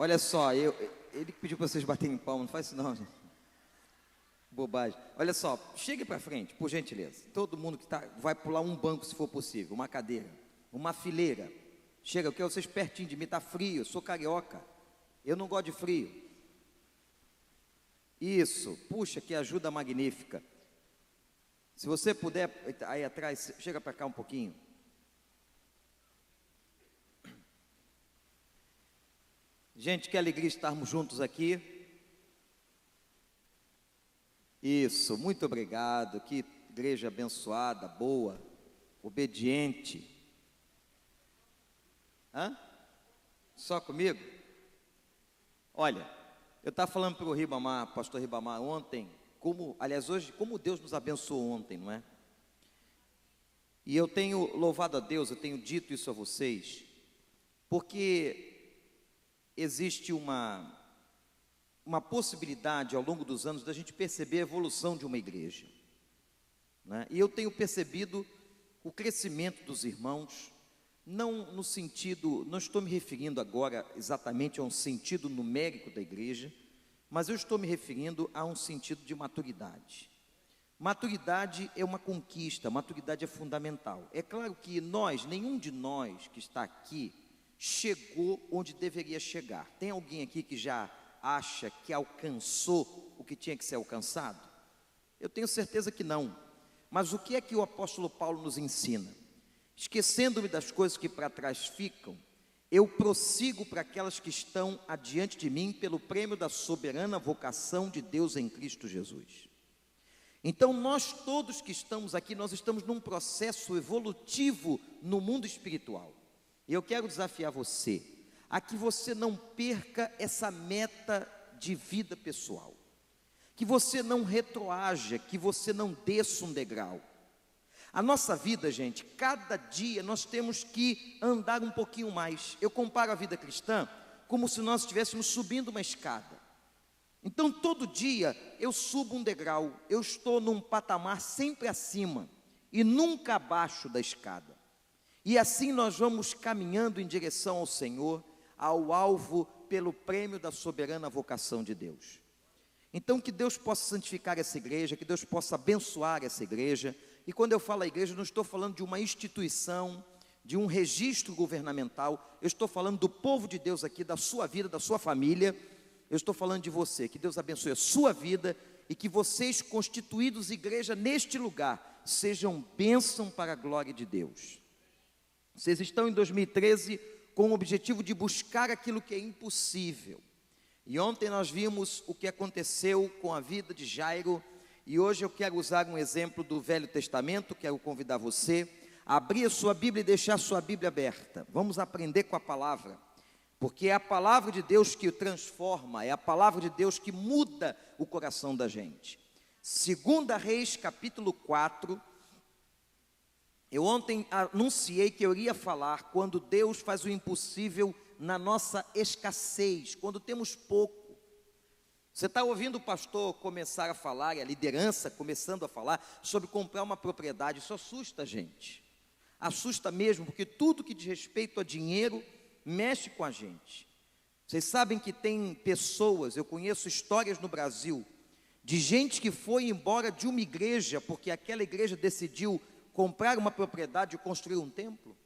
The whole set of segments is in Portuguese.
Olha só, ele que pediu para vocês baterem palma, não faz isso não, gente. Bobagem. Olha só, chegue para frente, por gentileza. Todo mundo que vai pular um banco se for possível, uma cadeira, uma fileira. Chega, eu quero vocês pertinho de mim, está frio, eu sou carioca. Eu não gosto de frio. Isso, puxa, que ajuda magnífica. Se você puder, aí atrás, chega para cá um pouquinho. Gente, que alegria estarmos juntos aqui. Isso, muito obrigado. Que igreja abençoada, boa, obediente. Hã? Só comigo? Olha, eu estava falando para o Ribamar, pastor Ribamar, ontem, hoje, como Deus nos abençoou ontem, não é? E eu tenho louvado a Deus, eu tenho dito isso a vocês, porque existe uma possibilidade ao longo dos anos da gente perceber a evolução de uma igreja, né? E eu tenho percebido o crescimento dos irmãos, não no sentido, não estou me referindo agora exatamente a um sentido numérico da igreja, mas eu estou me referindo a um sentido de maturidade. Maturidade é uma conquista, maturidade é fundamental. É claro que nenhum de nós que está aqui, chegou onde deveria chegar. Tem alguém aqui que já acha que alcançou o que tinha que ser alcançado? Eu tenho certeza que não. Mas o que é que o apóstolo Paulo nos ensina? Esquecendo-me das coisas que para trás ficam, eu prossigo para aquelas que estão adiante de mim pelo prêmio da soberana vocação de Deus em Cristo Jesus. Então nós todos que estamos aqui, nós estamos num processo evolutivo no mundo espiritual. E eu quero desafiar você a que você não perca essa meta de vida pessoal, que você não retroaja, que você não desça um degrau. A nossa vida, gente, cada dia nós temos que andar um pouquinho mais. Eu comparo a vida cristã como se nós estivéssemos subindo uma escada. Então todo dia eu subo um degrau, eu estou num patamar sempre acima e nunca abaixo da escada. E assim nós vamos caminhando em direção ao Senhor, ao alvo pelo prêmio da soberana vocação de Deus. Então que Deus possa santificar essa igreja, que Deus possa abençoar essa igreja. E quando eu falo a igreja, não estou falando de uma instituição, de um registro governamental. Eu estou falando do povo de Deus aqui, da sua vida, da sua família. Eu estou falando de você, que Deus abençoe a sua vida e que vocês, constituídos igreja neste lugar, sejam bênção para a glória de Deus. Vocês estão em 2013 com o objetivo de buscar aquilo que é impossível. E ontem nós vimos o que aconteceu com a vida de Jairo. E hoje eu quero usar um exemplo do Velho Testamento. Quero convidar você a abrir a sua Bíblia e deixar a sua Bíblia aberta. Vamos aprender com a palavra, porque é a palavra de Deus que o transforma, é a palavra de Deus que muda o coração da gente. 2 Reis, capítulo 4. Eu ontem anunciei que eu iria falar quando Deus faz o impossível na nossa escassez, quando temos pouco. Você está ouvindo o pastor começar a falar, e a liderança começando a falar sobre comprar uma propriedade. Isso assusta a gente, assusta mesmo, porque tudo que diz respeito a dinheiro mexe com a gente. Vocês sabem que tem pessoas, eu conheço histórias no Brasil, de gente que foi embora de uma igreja, porque aquela igreja decidiu comprar uma propriedade e construir um templo.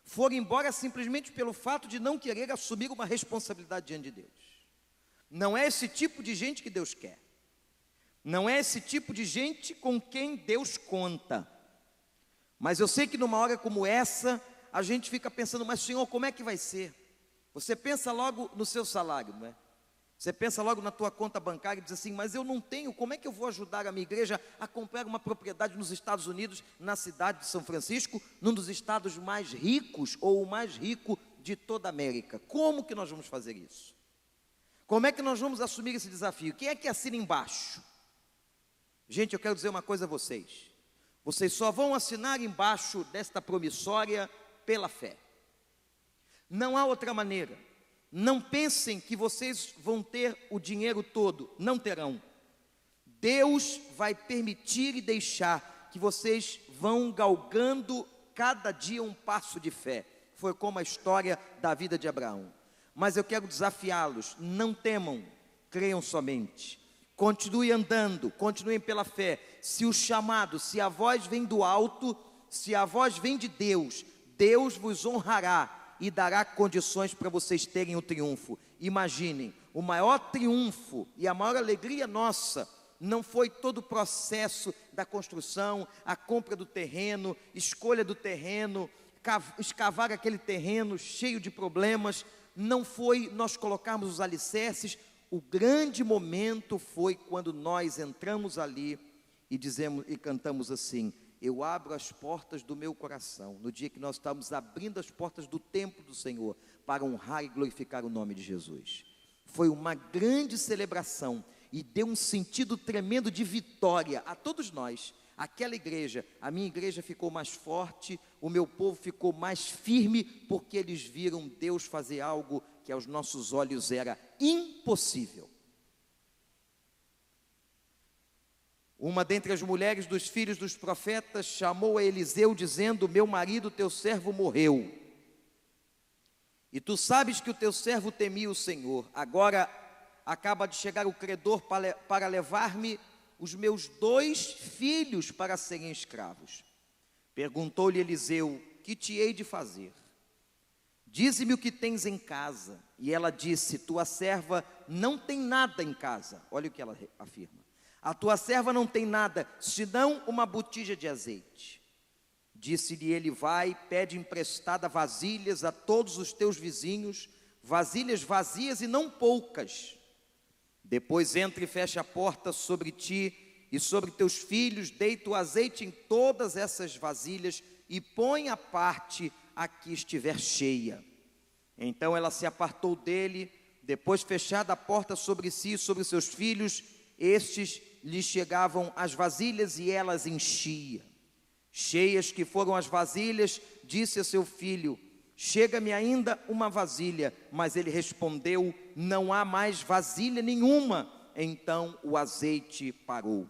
Foram embora simplesmente pelo fato de não querer assumir uma responsabilidade diante de Deus. Não é esse tipo de gente que Deus quer. Não é esse tipo de gente com quem Deus conta. Mas eu sei que numa hora como essa, a gente fica pensando, mas Senhor, como é que vai ser? Você pensa logo no seu salário, não é? Você pensa logo na tua conta bancária e diz assim, mas eu não tenho, como é que eu vou ajudar a minha igreja a comprar uma propriedade nos Estados Unidos, na cidade de São Francisco, num dos estados mais ricos, ou o mais rico de toda a América? Como que nós vamos fazer isso? Como é que nós vamos assumir esse desafio? Quem é que assina embaixo? Gente, eu quero dizer uma coisa a vocês. Vocês só vão assinar embaixo desta promissória pela fé. Não há outra maneira. Não pensem que vocês vão ter o dinheiro todo. Não terão. Deus vai permitir e deixar que vocês vão galgando cada dia um passo de fé. Foi como a história da vida de Abraão. mas eu quero desafiá-los: não temam, creiam somente. Continue andando, continuem pela fé. Se o chamado, se a voz vem do alto, se a voz vem de Deus, Deus vos honrará e dará condições para vocês terem o triunfo. Imaginem, o maior triunfo e a maior alegria nossa não foi todo o processo da construção, a compra do terreno, escolha do terreno, escavar aquele terreno cheio de problemas. Não foi nós colocarmos os alicerces. O grande momento foi quando nós entramos ali e dizemos e cantamos assim: eu abro as portas do meu coração, no dia que nós estávamos abrindo as portas do templo do Senhor, para honrar e glorificar o nome de Jesus. Foi uma grande celebração, e deu um sentido tremendo de vitória a todos nós. Aquela igreja, a minha igreja ficou mais forte, o meu povo ficou mais firme, porque eles viram Deus fazer algo que aos nossos olhos era impossível. Uma dentre as mulheres dos filhos dos profetas chamou a Eliseu, dizendo: meu marido, teu servo, morreu. E tu sabes que o teu servo temia o Senhor. Agora acaba de chegar o credor para levar-me os meus 2 filhos para serem escravos. Perguntou-lhe Eliseu: que te hei de fazer? Dize-me o que tens em casa. E ela disse: tua serva não tem nada em casa. Olha o que ela afirma: a tua serva não tem nada, senão uma botija de azeite. Disse-lhe ele: vai, pede emprestada vasilhas a todos os teus vizinhos, vasilhas vazias e não poucas. Depois entra e fecha a porta sobre ti e sobre teus filhos, deita o azeite em todas essas vasilhas e põe à parte a que estiver cheia. Então ela se apartou dele, depois fechada a porta sobre si e sobre seus filhos, estes lhe chegavam as vasilhas e elas enchia. Cheias que foram as vasilhas, disse a seu filho: chega-me ainda uma vasilha. Mas ele respondeu: não há mais vasilha nenhuma. Então o azeite parou.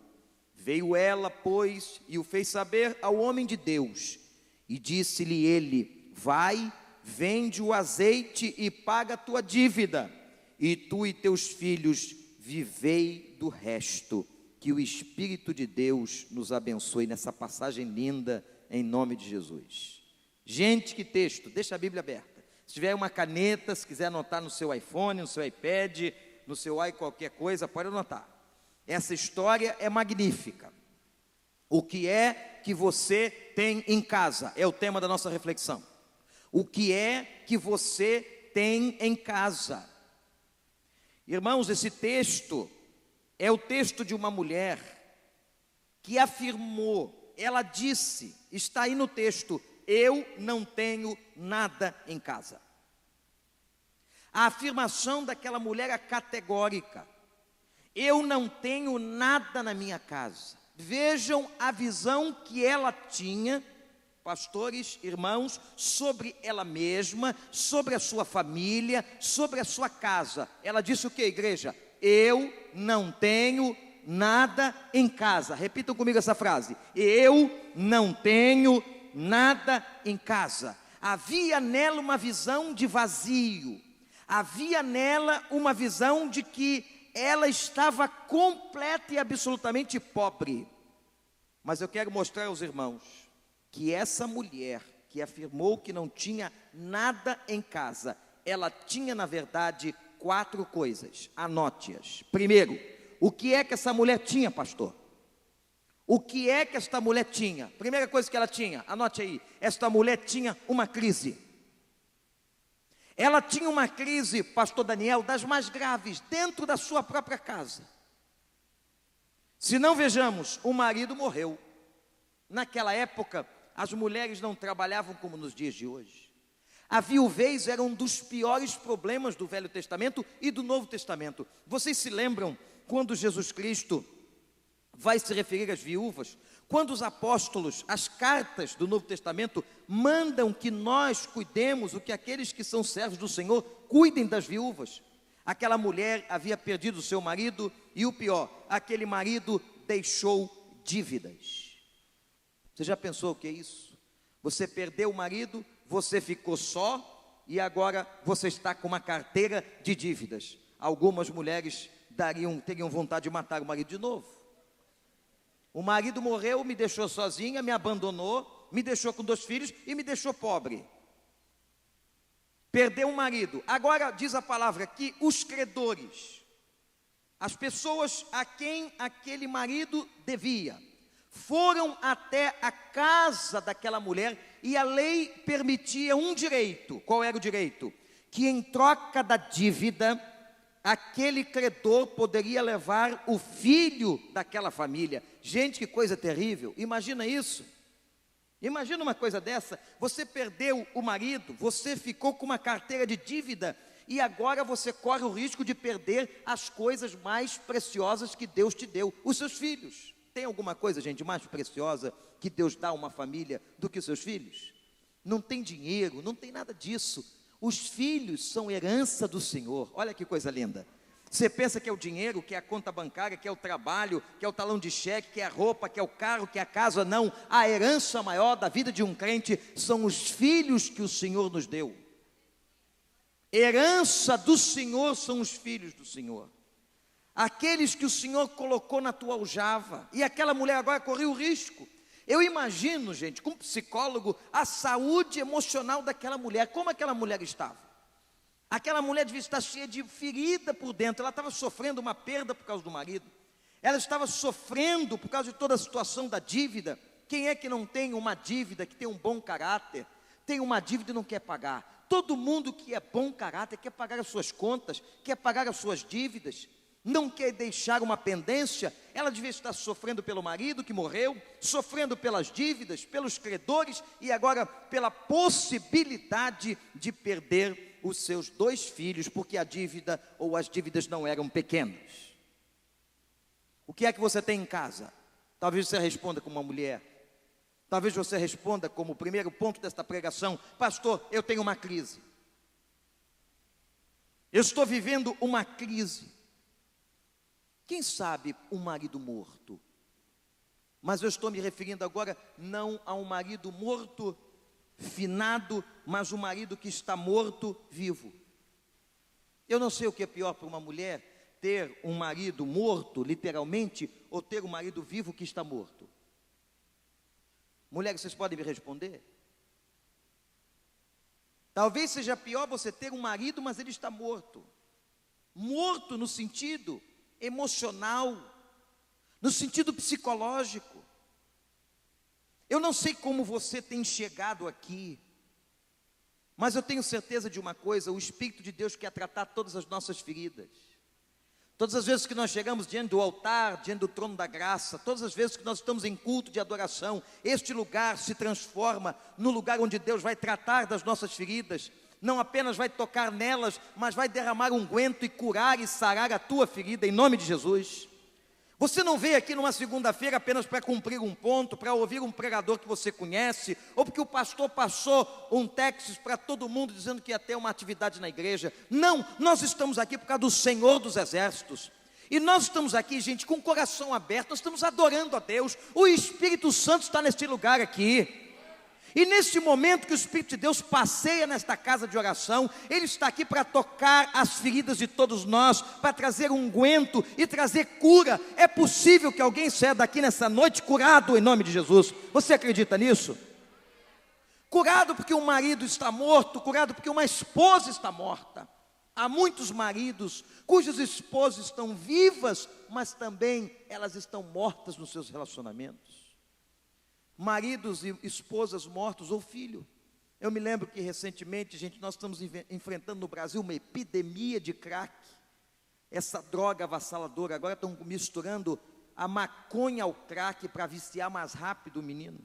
Veio ela, pois, e o fez saber ao homem de Deus. E disse-lhe ele: vai, vende o azeite e paga a tua dívida, e tu e teus filhos vivei do resto. Que o Espírito de Deus nos abençoe nessa passagem linda, em nome de Jesus. Gente, que texto! Deixa a Bíblia aberta. Se tiver uma caneta, se quiser anotar no seu iPhone, no seu iPad, no seu qualquer coisa, pode anotar. Essa história é magnífica. O que é que você tem em casa? É o tema da nossa reflexão. O que é que você tem em casa? Irmãos, esse texto é o texto de uma mulher que afirmou, ela disse, está aí no texto: eu não tenho nada em casa. A afirmação daquela mulher é categórica: eu não tenho nada na minha casa. Vejam a visão que ela tinha, pastores, irmãos, sobre ela mesma, sobre a sua família, sobre a sua casa. Ela disse o que, igreja? Eu não tenho nada em casa. Repitam comigo essa frase: eu não tenho nada em casa. Havia nela uma visão de vazio. Havia nela uma visão de que ela estava completa e absolutamente pobre. Mas eu quero mostrar aos irmãos que essa mulher que afirmou que não tinha nada em casa, ela tinha na verdade 4 coisas. Anote-as. Primeiro, o que é que essa mulher tinha, pastor? O que é que esta mulher tinha? Primeira coisa que ela tinha, anote aí: esta mulher tinha uma crise. Ela tinha uma crise, pastor Daniel, das mais graves, dentro da sua própria casa. Se não, vejamos, o marido morreu. Naquela época, as mulheres não trabalhavam como nos dias de hoje. A viuvez era um dos piores problemas do Velho Testamento e do Novo Testamento. Vocês se lembram quando Jesus Cristo vai se referir às viúvas? Quando os apóstolos, as cartas do Novo Testamento, mandam que nós cuidemos, o que aqueles que são servos do Senhor cuidem das viúvas. Aquela mulher havia perdido o seu marido e o pior, aquele marido deixou dívidas. Você já pensou o que é isso? Você perdeu o marido, você ficou só, e agora você está com uma carteira de dívidas. Algumas mulheres teriam vontade de matar o marido de novo. O marido morreu, me deixou sozinha, me abandonou, me deixou com 2 filhos e me deixou pobre. Perdeu um marido. Agora diz a palavra que os credores, as pessoas a quem aquele marido devia, foram até a casa daquela mulher e a lei permitia um direito. Qual era o direito? Que em troca da dívida, aquele credor poderia levar o filho daquela família. Gente, que coisa terrível, imagina isso. Imagina uma coisa dessa, você perdeu o marido, você ficou com uma carteira de dívida e agora você corre o risco de perder as coisas mais preciosas que Deus te deu, os seus filhos. Tem alguma coisa, gente, mais preciosa que Deus dá a uma família do que os seus filhos? Não tem dinheiro, não tem nada disso. Os filhos são herança do Senhor. Olha que coisa linda. Você pensa que é o dinheiro, que é a conta bancária, que é o trabalho, que é o talão de cheque, que é a roupa, que é o carro, que é a casa. Não, a herança maior da vida de um crente são os filhos que o Senhor nos deu. Herança do Senhor são os filhos do Senhor. Aqueles que o Senhor colocou na tua aljava. E aquela mulher agora correu o risco. Eu imagino, gente, como psicólogo, a saúde emocional daquela mulher. Como aquela mulher estava? Aquela mulher devia estar cheia de ferida por dentro. Ela estava sofrendo uma perda por causa do marido. Ela estava sofrendo por causa de toda a situação da dívida. Quem é que não tem uma dívida, que tem um bom caráter? Tem uma dívida e não quer pagar. Todo mundo que é bom caráter quer pagar as suas contas, quer pagar as suas dívidas, não quer deixar uma pendência. Ela devia estar sofrendo pelo marido que morreu, sofrendo pelas dívidas, pelos credores e agora pela possibilidade de perder os seus 2 filhos, porque a dívida ou as dívidas não eram pequenas. O que é que você tem em casa? Talvez você responda como uma mulher. Talvez você responda como o primeiro ponto desta pregação: pastor, eu tenho uma crise. Eu estou vivendo uma crise. Quem sabe um marido morto? Mas eu estou me referindo agora não a um marido morto finado, mas um marido que está morto vivo. Eu não sei o que é pior para uma mulher, ter um marido morto, literalmente, ou ter um marido vivo que está morto. Mulheres, vocês podem me responder? Talvez seja pior você ter um marido, mas ele está morto. Morto no sentido emocional, no sentido psicológico. Eu não sei como você tem chegado aqui, mas eu tenho certeza de uma coisa: o Espírito de Deus quer tratar todas as nossas feridas. Todas as vezes que nós chegamos diante do altar, diante do trono da graça, todas as vezes que nós estamos em culto de adoração, este lugar se transforma no lugar onde Deus vai tratar das nossas feridas. Não apenas vai tocar nelas, mas vai derramar unguento e curar e sarar a tua ferida, em nome de Jesus. Você não veio aqui numa segunda-feira apenas para cumprir um ponto, para ouvir um pregador que você conhece, ou porque o pastor passou um texto para todo mundo dizendo que ia ter uma atividade na igreja. Não, nós estamos aqui por causa do Senhor dos Exércitos. E nós estamos aqui, gente, com o coração aberto, nós estamos adorando a Deus. O Espírito Santo está neste lugar aqui. E neste momento que o Espírito de Deus passeia nesta casa de oração, Ele está aqui para tocar as feridas de todos nós, para trazer unguento e trazer cura. É possível que alguém saia daqui nessa noite curado em nome de Jesus. Você acredita nisso? Curado porque um marido está morto, curado porque uma esposa está morta. Há muitos maridos cujas esposas estão vivas, mas também elas estão mortas nos seus relacionamentos. Maridos e esposas mortos ou filho. Eu me lembro que recentemente, gente, nós estamos enfrentando no Brasil uma epidemia de crack. Essa droga avassaladora, agora estão misturando a maconha ao crack para viciar mais rápido o menino.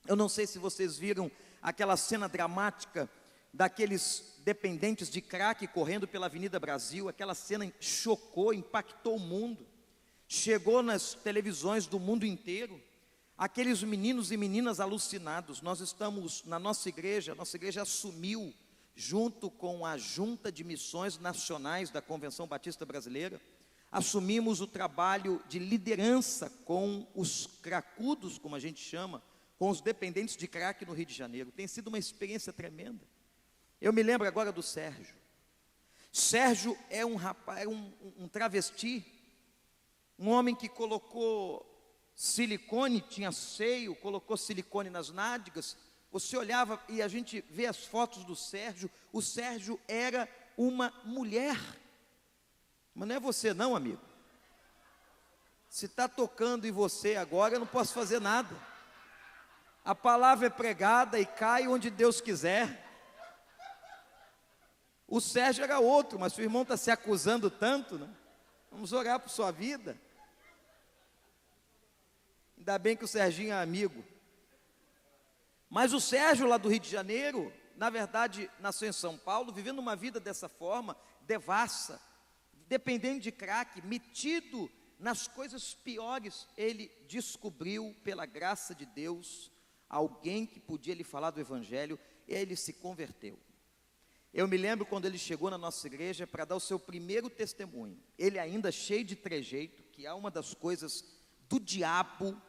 Eu não sei se vocês viram aquela cena dramática daqueles dependentes de crack correndo pela Avenida Brasil. Aquela cena chocou, impactou o mundo. Chegou nas televisões do mundo inteiro. Aqueles meninos e meninas alucinados. Nós estamos na nossa igreja assumiu, junto com a Junta de Missões Nacionais da Convenção Batista Brasileira, assumimos o trabalho de liderança com os cracudos, como a gente chama, com os dependentes de crack no Rio de Janeiro. Tem sido uma experiência tremenda. Eu me lembro agora do Sérgio. Sérgio é um rapaz, um travesti, um homem que colocou silicone, tinha seio, colocou silicone nas nádegas. Você olhava e a gente vê as fotos do Sérgio, o Sérgio era uma mulher. Mas não é você não, amigo. Se está tocando em você agora, eu não posso fazer nada. A palavra é pregada e cai onde Deus quiser. O Sérgio era outro, mas seu irmão está se acusando tanto, né? Vamos orar por sua vida. Ainda bem que o Serginho é amigo. Mas o Sérgio lá do Rio de Janeiro, na verdade, nasceu em São Paulo, vivendo uma vida dessa forma, devassa, dependendo de crack, metido nas coisas piores. Ele descobriu, pela graça de Deus, alguém que podia lhe falar do Evangelho, e ele se converteu. Eu me lembro quando ele chegou na nossa igreja para dar o seu primeiro testemunho. Ele ainda cheio de trejeito, que é uma das coisas do diabo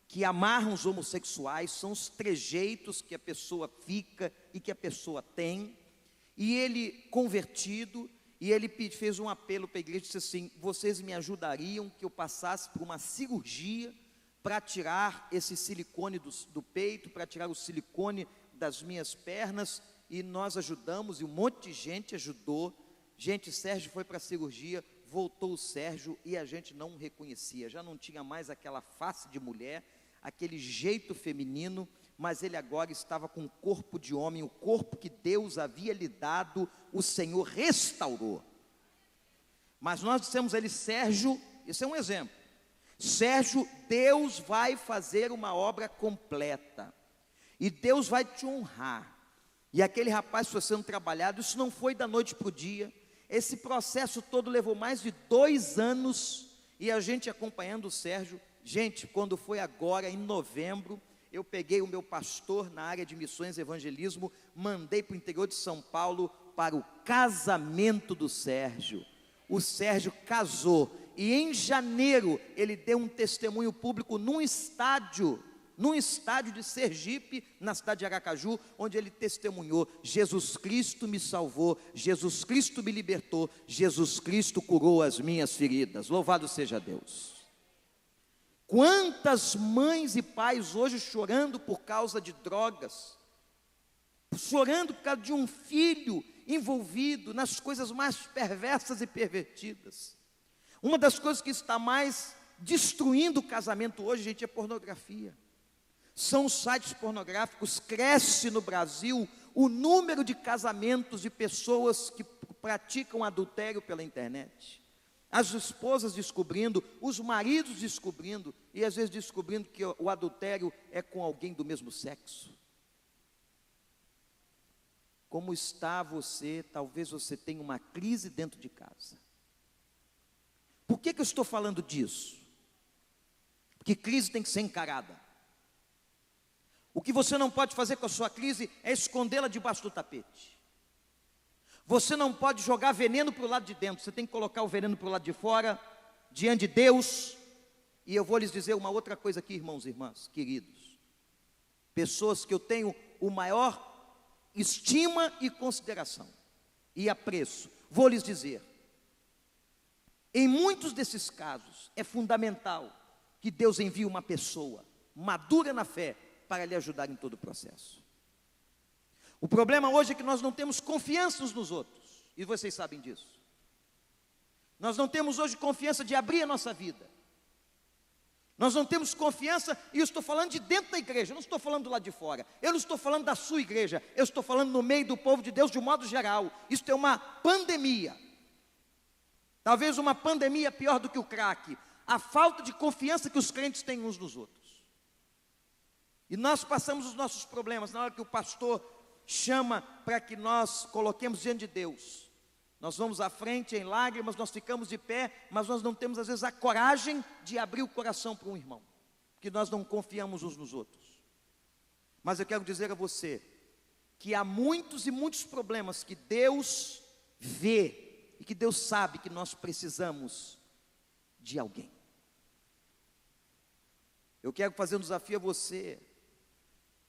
que amarram os homossexuais, são os trejeitos que a pessoa fica e que a pessoa tem. E ele, convertido, e ele fez um apelo para a igreja, disse assim: vocês me ajudariam que eu passasse por uma cirurgia para tirar esse silicone do peito, para tirar o silicone das minhas pernas. E nós ajudamos, e um monte de gente ajudou. Gente, Sérgio foi para a cirurgia, voltou o Sérgio, e a gente não o reconhecia, já não tinha mais aquela face de mulher, aquele jeito feminino, mas ele agora estava com o corpo de homem, o corpo que Deus havia lhe dado, o Senhor restaurou. Mas nós dissemos a ele: Sérgio, isso é um exemplo, Sérgio, Deus vai fazer uma obra completa, e Deus vai te honrar. E aquele rapaz foi sendo trabalhado, isso não foi da noite para o dia, esse processo todo levou mais de 2 anos, e a gente acompanhando o Sérgio. Gente, quando foi agora em novembro, eu peguei o meu pastor na área de missões e evangelismo, mandei para o interior de São Paulo para o casamento do Sérgio. O Sérgio casou, e em janeiro ele deu um testemunho público num estádio de Sergipe, na cidade de Aracaju, onde ele testemunhou: Jesus Cristo me salvou, Jesus Cristo me libertou, Jesus Cristo curou as minhas feridas. Louvado seja Deus. Quantas mães e pais hoje chorando por causa de drogas, chorando por causa de um filho envolvido nas coisas mais perversas e pervertidas. Uma das coisas que está mais destruindo o casamento hoje, gente, é pornografia. São os sites pornográficos. Cresce no Brasil o número de casamentos de pessoas que praticam adultério pela internet. As esposas descobrindo, os maridos descobrindo, e às vezes descobrindo que o adultério é com alguém do mesmo sexo. Como está você? Talvez você tenha uma crise dentro de casa. Por que eu estou falando disso? Porque crise tem que ser encarada. O que você não pode fazer com a sua crise é escondê-la debaixo do tapete. Você não pode jogar veneno para o lado de dentro, você tem que colocar o veneno para o lado de fora, diante de Deus. E eu vou lhes dizer uma outra coisa aqui, irmãos e irmãs, queridos. Pessoas que eu tenho o maior estima e consideração e apreço. Vou lhes dizer, em muitos desses casos, é fundamental que Deus envie uma pessoa madura na fé para lhe ajudar em todo o processo. O problema hoje é que nós não temos confiança uns nos outros, e vocês sabem disso. Nós não temos hoje confiança de abrir a nossa vida. Nós não temos confiança, e eu estou falando de dentro da igreja, eu não estou falando do lado de fora, eu não estou falando da sua igreja, eu estou falando no meio do povo de Deus de um modo geral. Isso é uma pandemia, talvez uma pandemia pior do que o crack, a falta de confiança que os crentes têm uns nos outros. E nós passamos os nossos problemas, na hora que o pastor chama para que nós coloquemos diante de Deus, nós vamos à frente em lágrimas, nós ficamos de pé, mas nós não temos às vezes a coragem de abrir o coração para um irmão, porque nós não confiamos uns nos outros. Mas eu quero dizer a você, que há muitos e muitos problemas que Deus vê, e que Deus sabe que nós precisamos de alguém. Eu quero fazer um desafio a você.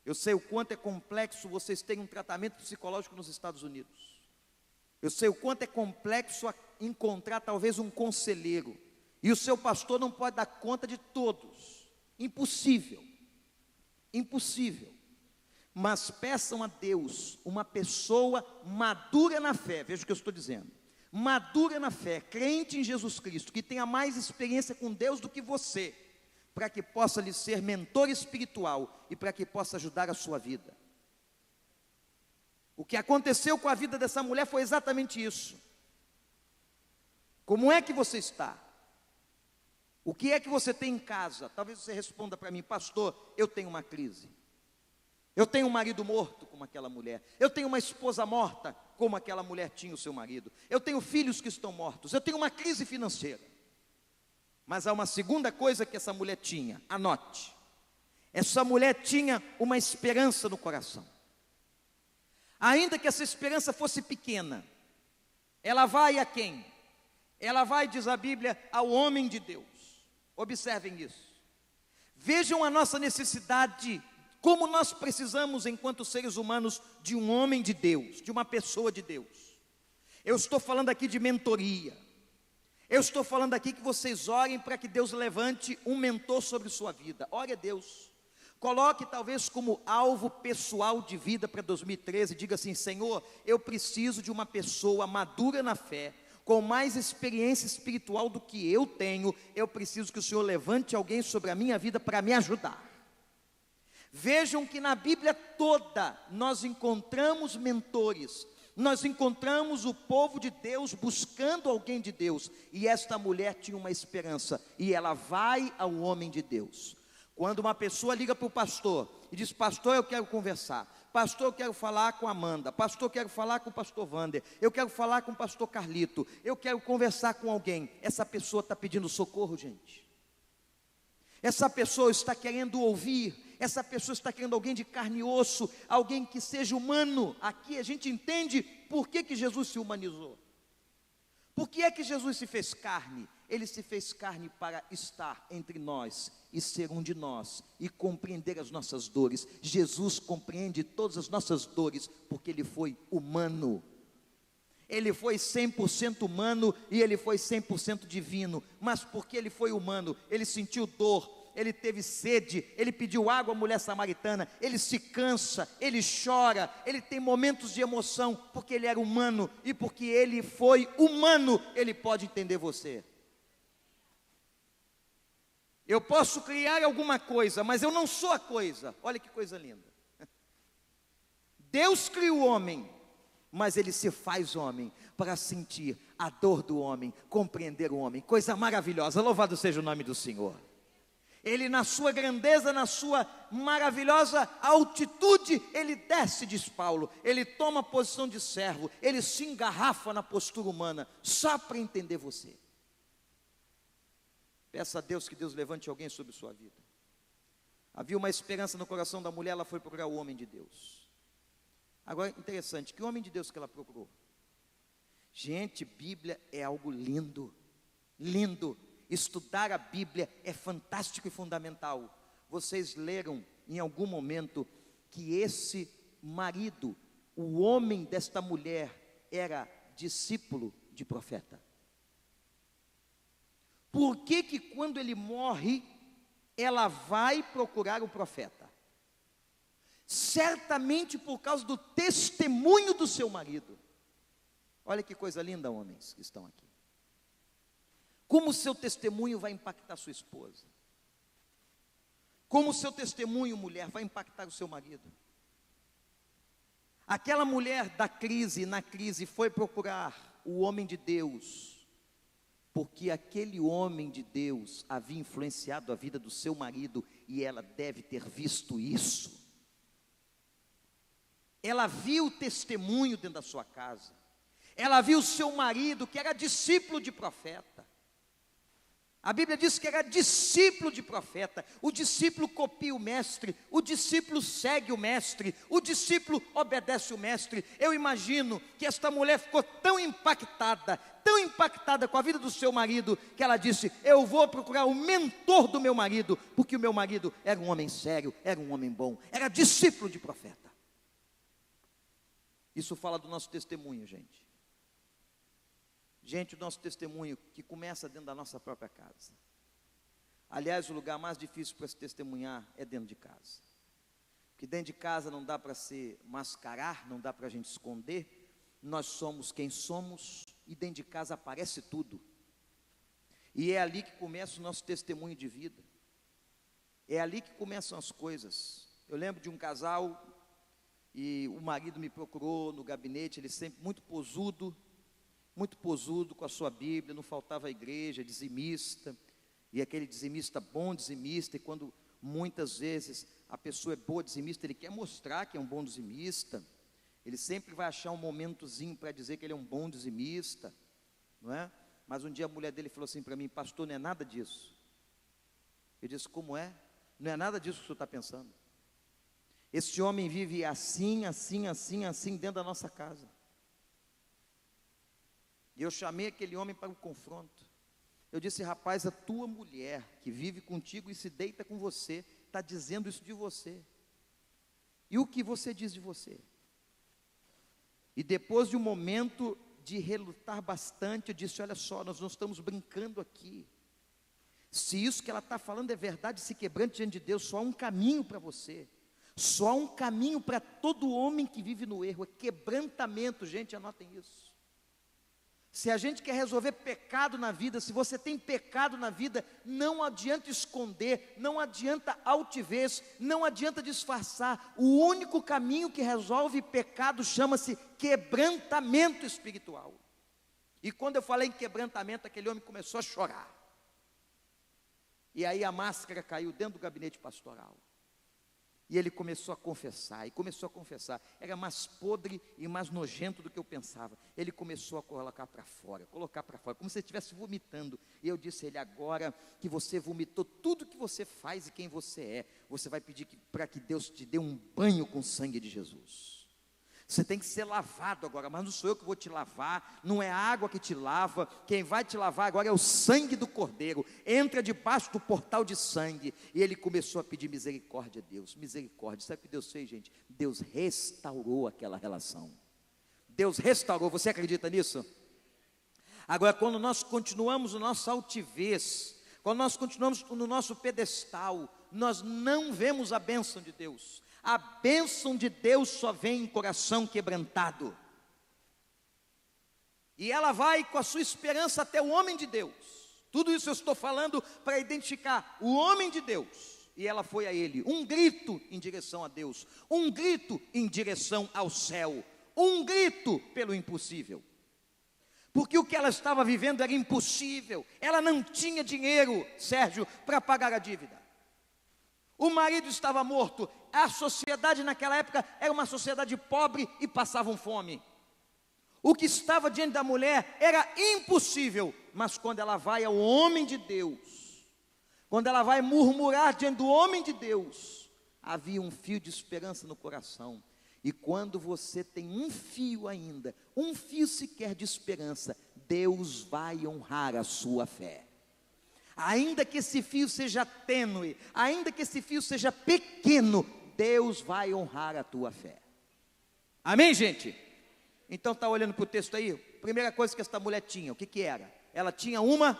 Eu sei o quanto é complexo vocês terem um tratamento psicológico nos Estados Unidos. Eu sei o quanto é complexo encontrar talvez um conselheiro. E o seu pastor não pode dar conta de todos. Impossível. Impossível. Mas peçam a Deus uma pessoa madura na fé. Veja o que eu estou dizendo. Madura na fé, crente em Jesus Cristo, que tenha mais experiência com Deus do que você, para que possa lhe ser mentor espiritual e para que possa ajudar a sua vida. O que aconteceu com a vida dessa mulher foi exatamente isso. Como é que você está? O que é que você tem em casa? Talvez você responda para mim: pastor, eu tenho uma crise. Eu tenho um marido morto como aquela mulher. Eu tenho uma esposa morta como aquela mulher tinha o seu marido. Eu tenho filhos que estão mortos. Eu tenho uma crise financeira. Mas há uma segunda coisa que essa mulher tinha, anote. Essa mulher tinha uma esperança no coração. Ainda que essa esperança fosse pequena, ela vai a quem? Ela vai, diz a Bíblia, ao homem de Deus. Observem isso. Vejam a nossa necessidade, como nós precisamos, enquanto seres humanos, de um homem de Deus, de uma pessoa de Deus. Eu estou falando aqui de mentoria. Eu estou falando aqui que vocês orem para que Deus levante um mentor sobre sua vida. Ore a Deus. Coloque talvez como alvo pessoal de vida para 2013. Diga assim: Senhor, eu preciso de uma pessoa madura na fé, com mais experiência espiritual do que eu tenho. Eu preciso que o Senhor levante alguém sobre a minha vida para me ajudar. Vejam que na Bíblia toda nós encontramos mentores. Nós encontramos o povo de Deus buscando alguém de Deus. E esta mulher tinha uma esperança. E ela vai ao homem de Deus. Quando uma pessoa liga para o pastor e diz: pastor, eu quero conversar. Pastor, eu quero falar com a Amanda. Pastor, eu quero falar com o pastor Wander. Eu quero falar com o pastor Carlito. Eu quero conversar com alguém. Essa pessoa está pedindo socorro, gente. Essa pessoa está querendo ouvir. Essa pessoa está querendo alguém de carne e osso, alguém que seja humano. Aqui a gente entende por que Jesus se humanizou. Por que é que Jesus se fez carne? Ele se fez carne para estar entre nós e ser um de nós e compreender as nossas dores. Jesus compreende todas as nossas dores porque Ele foi humano. Ele foi 100% humano e Ele foi 100% divino. Mas porque Ele foi humano, Ele sentiu dor. Ele teve sede, ele pediu água à mulher samaritana, ele se cansa, ele chora, ele tem momentos de emoção, porque ele era humano, e porque ele foi humano, ele pode entender você. Eu posso criar alguma coisa, mas eu não sou a coisa. Olha que coisa linda. Deus criou o homem, mas ele se faz homem, para sentir a dor do homem, compreender o homem, coisa maravilhosa, louvado seja o nome do Senhor. Ele, na sua grandeza, na sua maravilhosa altitude, ele desce, diz Paulo, ele toma a posição de servo, ele se engarrafa na postura humana, só para entender você. Peça a Deus que Deus levante alguém sobre sua vida. Havia uma esperança no coração da mulher, ela foi procurar o homem de Deus. Agora, interessante, que homem de Deus que ela procurou? Gente, Bíblia é algo lindo, lindo. Estudar a Bíblia é fantástico e fundamental. Vocês leram em algum momento que esse marido, o homem desta mulher, era discípulo de profeta. Por que que quando ele morre, ela vai procurar o profeta? Certamente por causa do testemunho do seu marido. Olha que coisa linda, homens que estão aqui. Como o seu testemunho vai impactar sua esposa? Como o seu testemunho, mulher, vai impactar o seu marido? Aquela mulher da crise, na crise, foi procurar o homem de Deus, porque aquele homem de Deus havia influenciado a vida do seu marido, e ela deve ter visto isso. Ela viu o testemunho dentro da sua casa. Ela viu o seu marido, que era discípulo de profeta. A Bíblia diz que era discípulo de profeta. O discípulo copia o mestre, o discípulo segue o mestre, o discípulo obedece o mestre. Eu imagino que esta mulher ficou tão impactada com a vida do seu marido, que ela disse: eu vou procurar o mentor do meu marido, porque o meu marido era um homem sério, era um homem bom, era discípulo de profeta. Isso fala do nosso testemunho, gente. Gente, o nosso testemunho que começa dentro da nossa própria casa. Aliás, o lugar mais difícil para se testemunhar é dentro de casa. Porque dentro de casa não dá para se mascarar, não dá para a gente esconder. Nós somos quem somos e dentro de casa aparece tudo. E é ali que começa o nosso testemunho de vida. É ali que começam as coisas. Eu lembro de um casal e o marido me procurou no gabinete, ele sempre muito posudo com a sua Bíblia, não faltava a igreja, dizimista, e aquele dizimista bom dizimista, e quando muitas vezes a pessoa é boa dizimista, ele quer mostrar que é um bom dizimista, ele sempre vai achar um momentozinho para dizer que ele é um bom dizimista, não é? Mas um dia a mulher dele falou assim para mim: pastor, não é nada disso. Eu disse: como é? Não é nada disso que o senhor está pensando. Esse homem vive assim dentro da nossa casa. E eu chamei aquele homem para o confronto. Eu disse: rapaz, a tua mulher que vive contigo e se deita com você, está dizendo isso de você. E o que você diz de você? E depois de um momento de relutar bastante, eu disse: olha só, nós não estamos brincando aqui. Se isso que ela está falando é verdade, se quebrante diante de Deus, só há um caminho para você. Só há um caminho para todo homem que vive no erro, é quebrantamento. Gente, anotem isso. Se a gente quer resolver pecado na vida, se você tem pecado na vida, não adianta esconder, não adianta altivez, não adianta disfarçar. O único caminho que resolve pecado chama-se quebrantamento espiritual. E quando eu falei em quebrantamento, aquele homem começou a chorar. E aí a máscara caiu dentro do gabinete pastoral. E ele começou a confessar, era mais podre e mais nojento do que eu pensava. Ele começou a colocar para fora, como se ele estivesse vomitando. E eu disse a ele: agora que você vomitou tudo que você faz e quem você é, você vai pedir para que Deus te dê um banho com o sangue de Jesus. Você tem que ser lavado agora, mas não sou eu que vou te lavar, não é a água que te lava, quem vai te lavar agora é o sangue do Cordeiro. Entra debaixo do portal de sangue. E ele começou a pedir misericórdia a Deus, misericórdia. Sabe o que Deus fez, gente? Deus restaurou aquela relação. Deus restaurou, você acredita nisso? Agora, quando nós continuamos no nosso altivez, quando nós continuamos no nosso pedestal, nós não vemos a bênção de Deus. A bênção de Deus só vem em coração quebrantado. E ela vai com a sua esperança até o homem de Deus. Tudo isso eu estou falando para identificar o homem de Deus. E ela foi a ele, um grito em direção a Deus, um grito em direção ao céu, um grito pelo impossível. Porque o que ela estava vivendo era impossível. Ela não tinha dinheiro, Sérgio, para pagar a dívida. O marido estava morto. A sociedade naquela época era uma sociedade pobre e passavam fome. O que estava diante da mulher era impossível. Mas quando ela vai ao homem de Deus, quando ela vai murmurar diante do homem de Deus, havia um fio de esperança no coração. E quando você tem um fio ainda, um fio sequer de esperança, Deus vai honrar a sua fé. Ainda que esse fio seja tênue, ainda que esse fio seja pequeno, Deus vai honrar a tua fé. Amém, gente? Então está olhando para o texto aí? Primeira coisa que esta mulher tinha, o que era? Ela tinha uma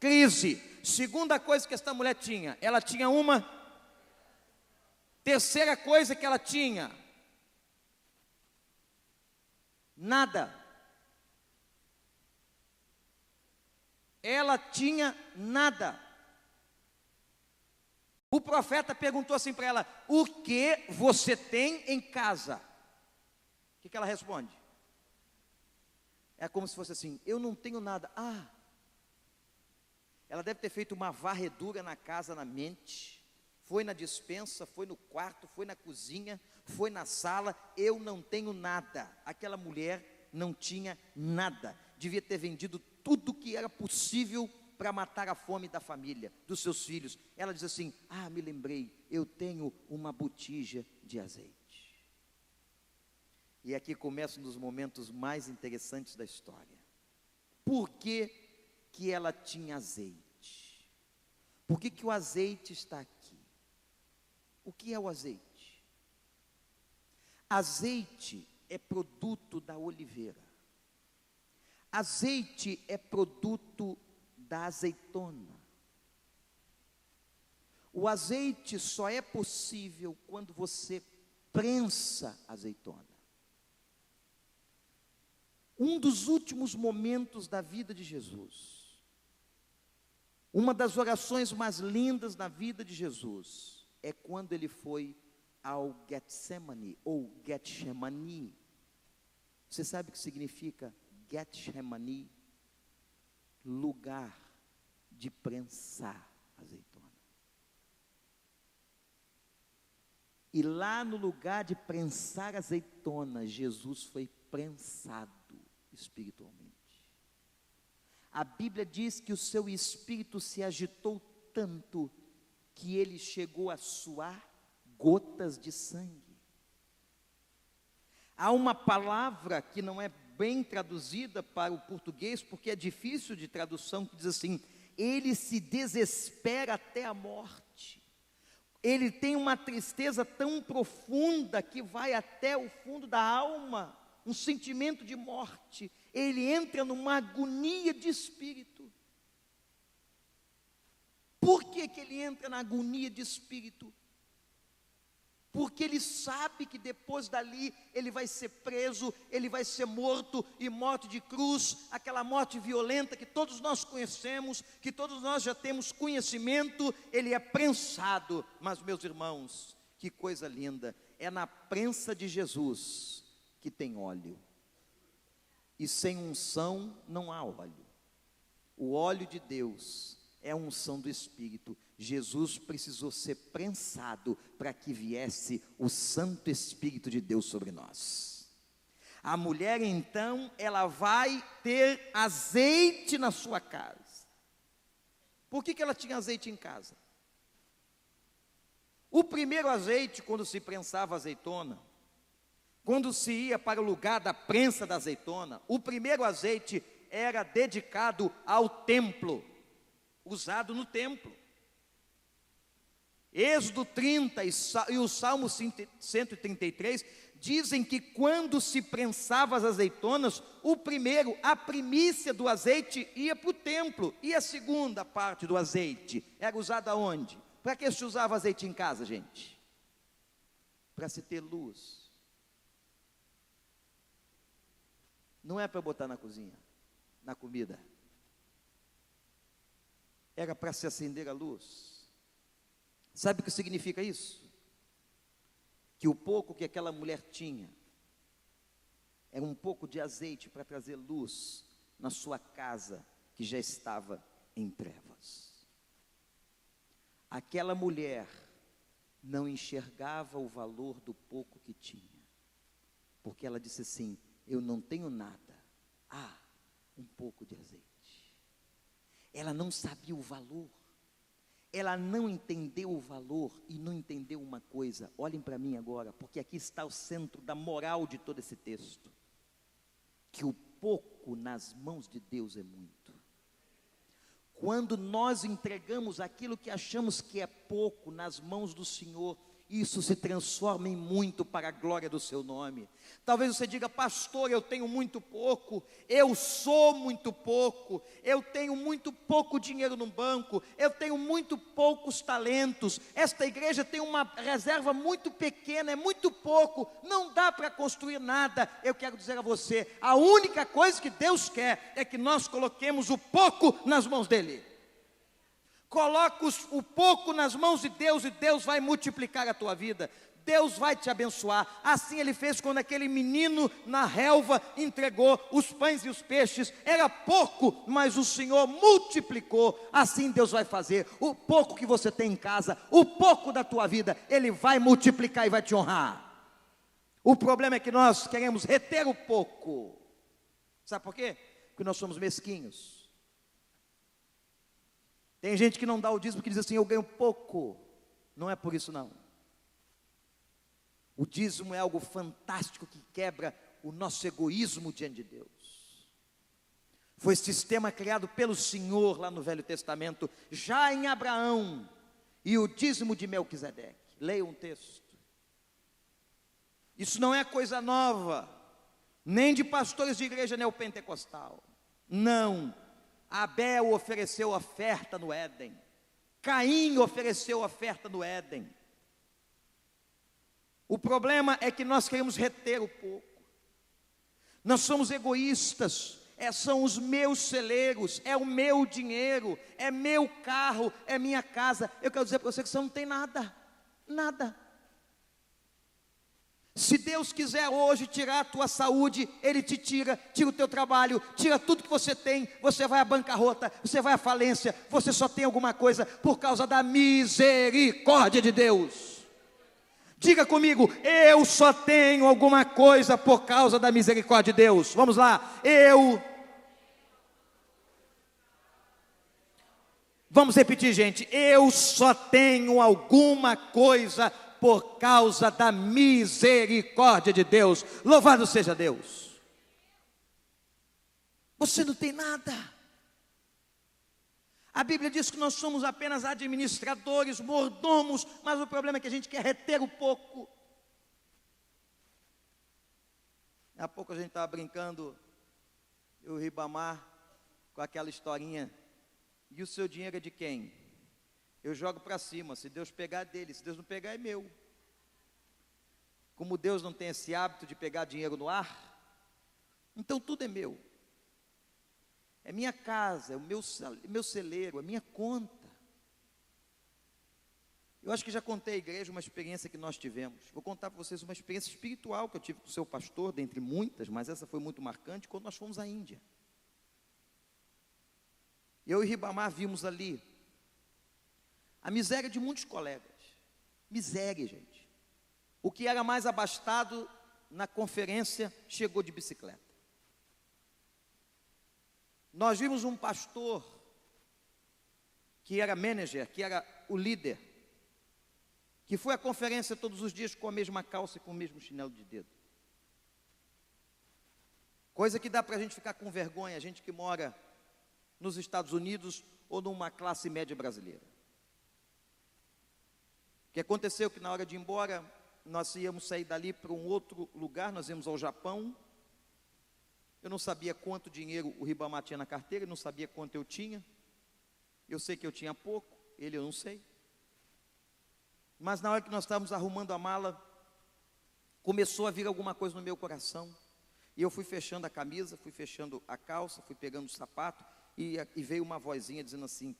crise. Segunda coisa que esta mulher tinha, ela tinha uma. Terceira coisa que ela tinha, nada. Ela tinha nada. O profeta perguntou assim para ela: o que você tem em casa? O que ela responde? É como se fosse assim: eu não tenho nada. Ela deve ter feito uma varredura na casa, na mente. Foi na despensa, foi no quarto, foi na cozinha, foi na sala. Eu não tenho nada. Aquela mulher não tinha nada. Devia ter vendido tudo que era possível para matar a fome da família, dos seus filhos. Ela diz assim: ah, me lembrei, eu tenho uma botija de azeite. E aqui começa um dos momentos mais interessantes da história. Por que que ela tinha azeite? Por que que o azeite está aqui? O que é o azeite? Azeite é produto da oliveira. Azeite é produto da azeitona. O azeite só é possível quando você prensa a azeitona. Um dos últimos momentos da vida de Jesus, uma das orações mais lindas da vida de Jesus, é quando ele foi ao Getsemane, ou Getsemani. Você sabe o que significa Getsemani? Lugar de prensar azeitona. E lá no lugar de prensar azeitona, Jesus foi prensado espiritualmente. A Bíblia diz que o seu espírito se agitou tanto que ele chegou a suar gotas de sangue. Há uma palavra que não é bem traduzida para o português, porque é difícil de tradução, que diz assim: ele se desespera até a morte. Ele tem uma tristeza tão profunda que vai até o fundo da alma, um sentimento de morte. Ele entra numa agonia de espírito. Por que que ele entra na agonia de espírito? Porque ele sabe que depois dali ele vai ser preso, ele vai ser morto, e morte de cruz, aquela morte violenta que todos nós conhecemos, que todos nós já temos conhecimento, ele é prensado. Mas, meus irmãos, que coisa linda, é na prensa de Jesus que tem óleo, e sem unção não há óleo. O óleo de Deus é a unção do Espírito. Jesus precisou ser prensado para que viesse o Santo Espírito de Deus sobre nós. A mulher então, ela vai ter azeite na sua casa. Por que que ela tinha azeite em casa? O primeiro azeite, quando se prensava azeitona, quando se ia para o lugar da prensa da azeitona, o primeiro azeite era dedicado ao templo, usado no templo. Êxodo 30 e o Salmo 133 dizem que quando se prensava as azeitonas, a primícia do azeite ia para o templo, e a segunda parte do azeite era usada onde? Para que se usava azeite em casa, gente? Para se ter luz. Não é para botar na cozinha, na comida. Era para se acender a luz. Sabe o que significa isso? Que o pouco que aquela mulher tinha era um pouco de azeite para trazer luz na sua casa, que já estava em trevas. Aquela mulher não enxergava o valor do pouco que tinha, porque ela disse assim: eu não tenho nada, um pouco de azeite. Ela não sabia o valor. Ela não entendeu o valor e não entendeu uma coisa. Olhem para mim agora, porque aqui está o centro da moral de todo esse texto. Que o pouco nas mãos de Deus é muito. Quando nós entregamos aquilo que achamos que é pouco nas mãos do Senhor, isso se transforma em muito para a glória do seu nome. Talvez você diga: pastor, eu tenho muito pouco, eu sou muito pouco, eu tenho muito pouco dinheiro no banco, eu tenho muito poucos talentos, esta igreja tem uma reserva muito pequena, é muito pouco, não dá para construir nada. Eu quero dizer a você, a única coisa que Deus quer é que nós coloquemos o pouco nas mãos dEle. Coloca o pouco nas mãos de Deus, e Deus vai multiplicar a tua vida. Deus vai te abençoar. Assim Ele fez quando aquele menino na relva entregou os pães e os peixes. Era pouco, mas o Senhor multiplicou. Assim Deus vai fazer. O pouco que você tem em casa, o pouco da tua vida, Ele vai multiplicar e vai te honrar. O problema é que nós queremos reter o pouco. Sabe por quê? Porque nós somos mesquinhos. Tem gente que não dá o dízimo que diz assim, eu ganho pouco. Não é por isso não. O dízimo é algo fantástico que quebra o nosso egoísmo diante de Deus. Foi sistema criado pelo Senhor lá no Velho Testamento, já em Abraão, e o dízimo de Melquisedeque. Leia um texto. Isso não é coisa nova, nem de pastores de igreja neopentecostal. Não. Abel ofereceu oferta no Éden. Caim ofereceu oferta no Éden. O problema é que nós queremos reter o pouco. Nós somos egoístas. São os meus celeiros, é o meu dinheiro, é meu carro, é minha casa. Eu quero dizer para você que você não tem nada. Nada. Se Deus quiser hoje tirar a tua saúde, Ele te tira o teu trabalho, tira tudo que você tem, você vai à bancarrota, você vai à falência, você só tem alguma coisa por causa da misericórdia de Deus. Diga comigo, eu só tenho alguma coisa por causa da misericórdia de Deus. Vamos lá, vamos repetir, gente, eu só tenho alguma coisa por causa da misericórdia de Deus. Louvado seja Deus. Você não tem nada. A Bíblia diz que nós somos apenas administradores, mordomos, mas o problema é que a gente quer reter o pouco. Há pouco a gente estava brincando, eu e o Ribamar, com aquela historinha, e o seu dinheiro é de quem? Eu jogo para cima, se Deus pegar é dele, se Deus não pegar é meu. Como Deus não tem esse hábito de pegar dinheiro no ar, então tudo é meu. É minha casa, é o meu celeiro, é minha conta. Eu acho que já contei à igreja uma experiência que nós tivemos. Vou contar para vocês uma experiência espiritual que eu tive com o seu pastor, dentre muitas, mas essa foi muito marcante, quando nós fomos à Índia. Eu e Ribamar vimos ali a miséria de muitos colegas. Miséria, gente. O que era mais abastado na conferência chegou de bicicleta. Nós vimos um pastor que era manager, que era o líder, que foi à conferência todos os dias com a mesma calça e com o mesmo chinelo de dedo. Coisa que dá para a gente ficar com vergonha, a gente que mora nos Estados Unidos ou numa classe média brasileira. O que aconteceu que na hora de ir embora, nós íamos sair dali para um outro lugar, nós íamos ao Japão. Eu não sabia quanto dinheiro o Ribamar tinha na carteira, eu não sabia quanto eu tinha. Eu sei que eu tinha pouco, ele eu não sei. Mas na hora que nós estávamos arrumando a mala, começou a vir alguma coisa no meu coração. E eu fui fechando a camisa, fui fechando a calça, fui pegando o sapato, e veio uma vozinha dizendo assim,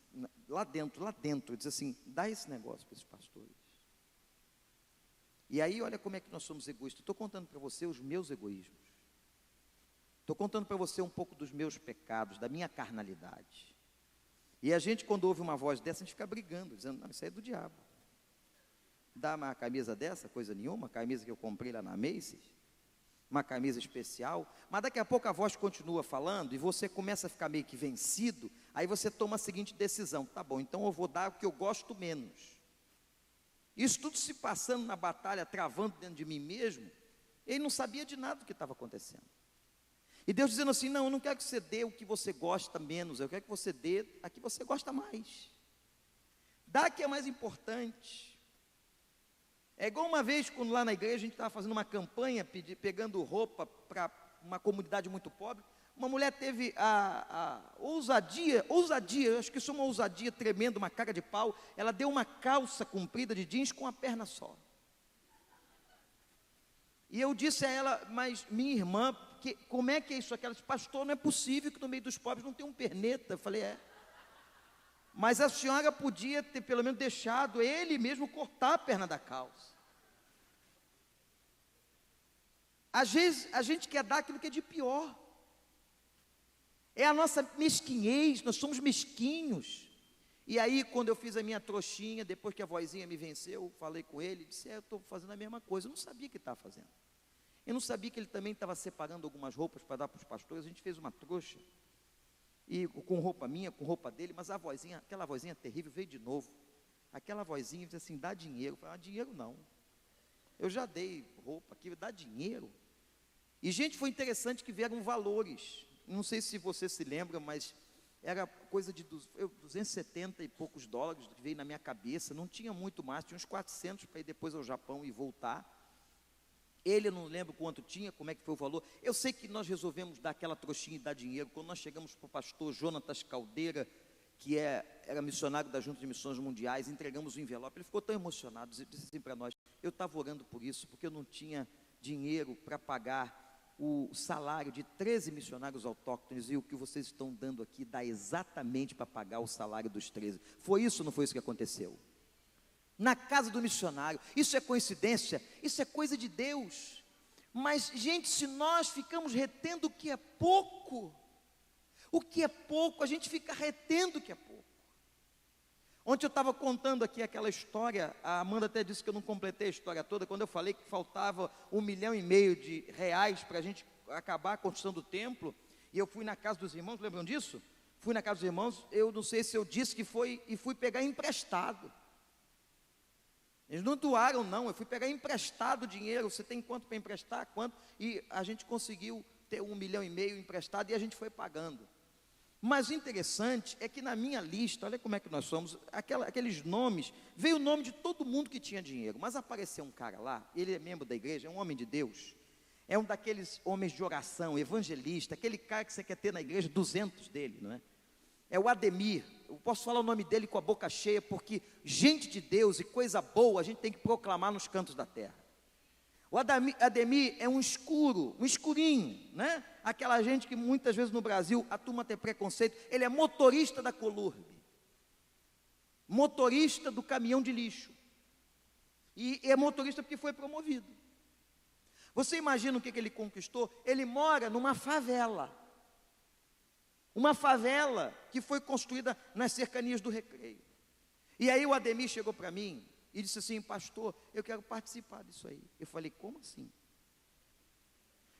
lá dentro, diz assim, dá esse negócio para esses pastores. E aí, olha como é que nós somos egoístas. Estou contando para você os meus egoísmos. Estou contando para você um pouco dos meus pecados, da minha carnalidade. E a gente, quando ouve uma voz dessa, a gente fica brigando, dizendo, não, isso aí é do diabo. Dá uma camisa dessa, coisa nenhuma, camisa que eu comprei lá na Macy's, uma camisa especial, mas daqui a pouco a voz continua falando, e você começa a ficar meio que vencido, aí você toma a seguinte decisão, tá bom, então eu vou dar o que eu gosto menos. Isso tudo se passando na batalha, travando dentro de mim mesmo, ele não sabia de nada do que estava acontecendo. E Deus dizendo assim, não, eu não quero que você dê o que você gosta menos, eu quero que você dê a que você gosta mais. Dá que é mais importante. É igual uma vez, quando lá na igreja a gente estava fazendo uma campanha, pegando roupa para uma comunidade muito pobre, uma mulher teve a ousadia, eu acho que isso é uma ousadia tremenda, uma cara de pau, ela deu uma calça comprida de jeans com a perna só. E eu disse a ela, mas minha irmã, como é que é isso aqui? Ela disse, pastor, não é possível que no meio dos pobres não tenha um perneta. Eu falei, é. Mas a senhora podia ter pelo menos deixado ele mesmo cortar a perna da calça. Às vezes a gente quer dar aquilo que é de pior. É a nossa mesquinhez, nós somos mesquinhos. E aí quando eu fiz a minha trouxinha, depois que a vozinha me venceu, falei com ele, disse, eu estou fazendo a mesma coisa. Eu não sabia que estava fazendo. Eu não sabia que ele também estava separando algumas roupas para dar para os pastores. A gente fez uma trouxa. e com roupa minha, com roupa dele, mas a vozinha, aquela vozinha terrível veio de novo. Aquela vozinha disse assim, dá dinheiro. Eu falei, dinheiro não. Eu já dei roupa aqui, dá dinheiro. E, gente, foi interessante que vieram valores. Não sei se você se lembra, mas era coisa de 270 e poucos dólares que veio na minha cabeça. Não tinha muito mais, tinha uns 400 para ir depois ao Japão e voltar. Ele, eu não lembro quanto tinha, como é que foi o valor. Eu sei que nós resolvemos dar aquela trouxinha e dar dinheiro. Quando nós chegamos para o pastor Jonatas Caldeira, que era missionário da Junta de Missões Mundiais, entregamos o envelope. Ele ficou tão emocionado, disse assim para nós, eu estava orando por isso, porque eu não tinha dinheiro para pagar o salário de 13 missionários autóctones, e o que vocês estão dando aqui dá exatamente para pagar o salário dos 13. Foi isso ou não foi isso que aconteceu? Na casa do missionário. Isso é coincidência? Isso é coisa de Deus. Mas, gente, se nós ficamos retendo o que é pouco, a gente fica retendo o que é pouco. Ontem eu estava contando aqui aquela história, a Amanda até disse que eu não completei a história toda, quando eu falei que faltava R$1,5 milhão de reais para a gente acabar a construção do templo, e eu fui na casa dos irmãos, lembram disso? Fui na casa dos irmãos, eu não sei se eu disse que foi, e fui pegar emprestado. Eles não doaram não, eu fui pegar emprestado dinheiro, você tem quanto para emprestar? Quanto? E a gente conseguiu ter R$1,5 milhão emprestado e a gente foi pagando. Mas o interessante é que na minha lista, olha como é que nós somos, aqueles nomes, veio o nome de todo mundo que tinha dinheiro, mas apareceu um cara lá, ele é membro da igreja, é um homem de Deus, é um daqueles homens de oração, evangelista, aquele cara que você quer ter na igreja, 200 dele, não é? É o Ademir. Eu posso falar o nome dele com a boca cheia, porque gente de Deus e coisa boa a gente tem que proclamar nos cantos da terra. O Ademir é um escuro, um escurinho, né? Aquela gente que muitas vezes no Brasil a turma tem preconceito. Ele é motorista da Colurbe, motorista do caminhão de lixo, e é motorista porque foi promovido. Você imagina o que ele conquistou? Ele mora numa favela. Uma favela que foi construída nas cercanias do Recreio. E aí o Ademir chegou para mim e disse assim, pastor, eu quero participar disso aí. Eu falei, como assim?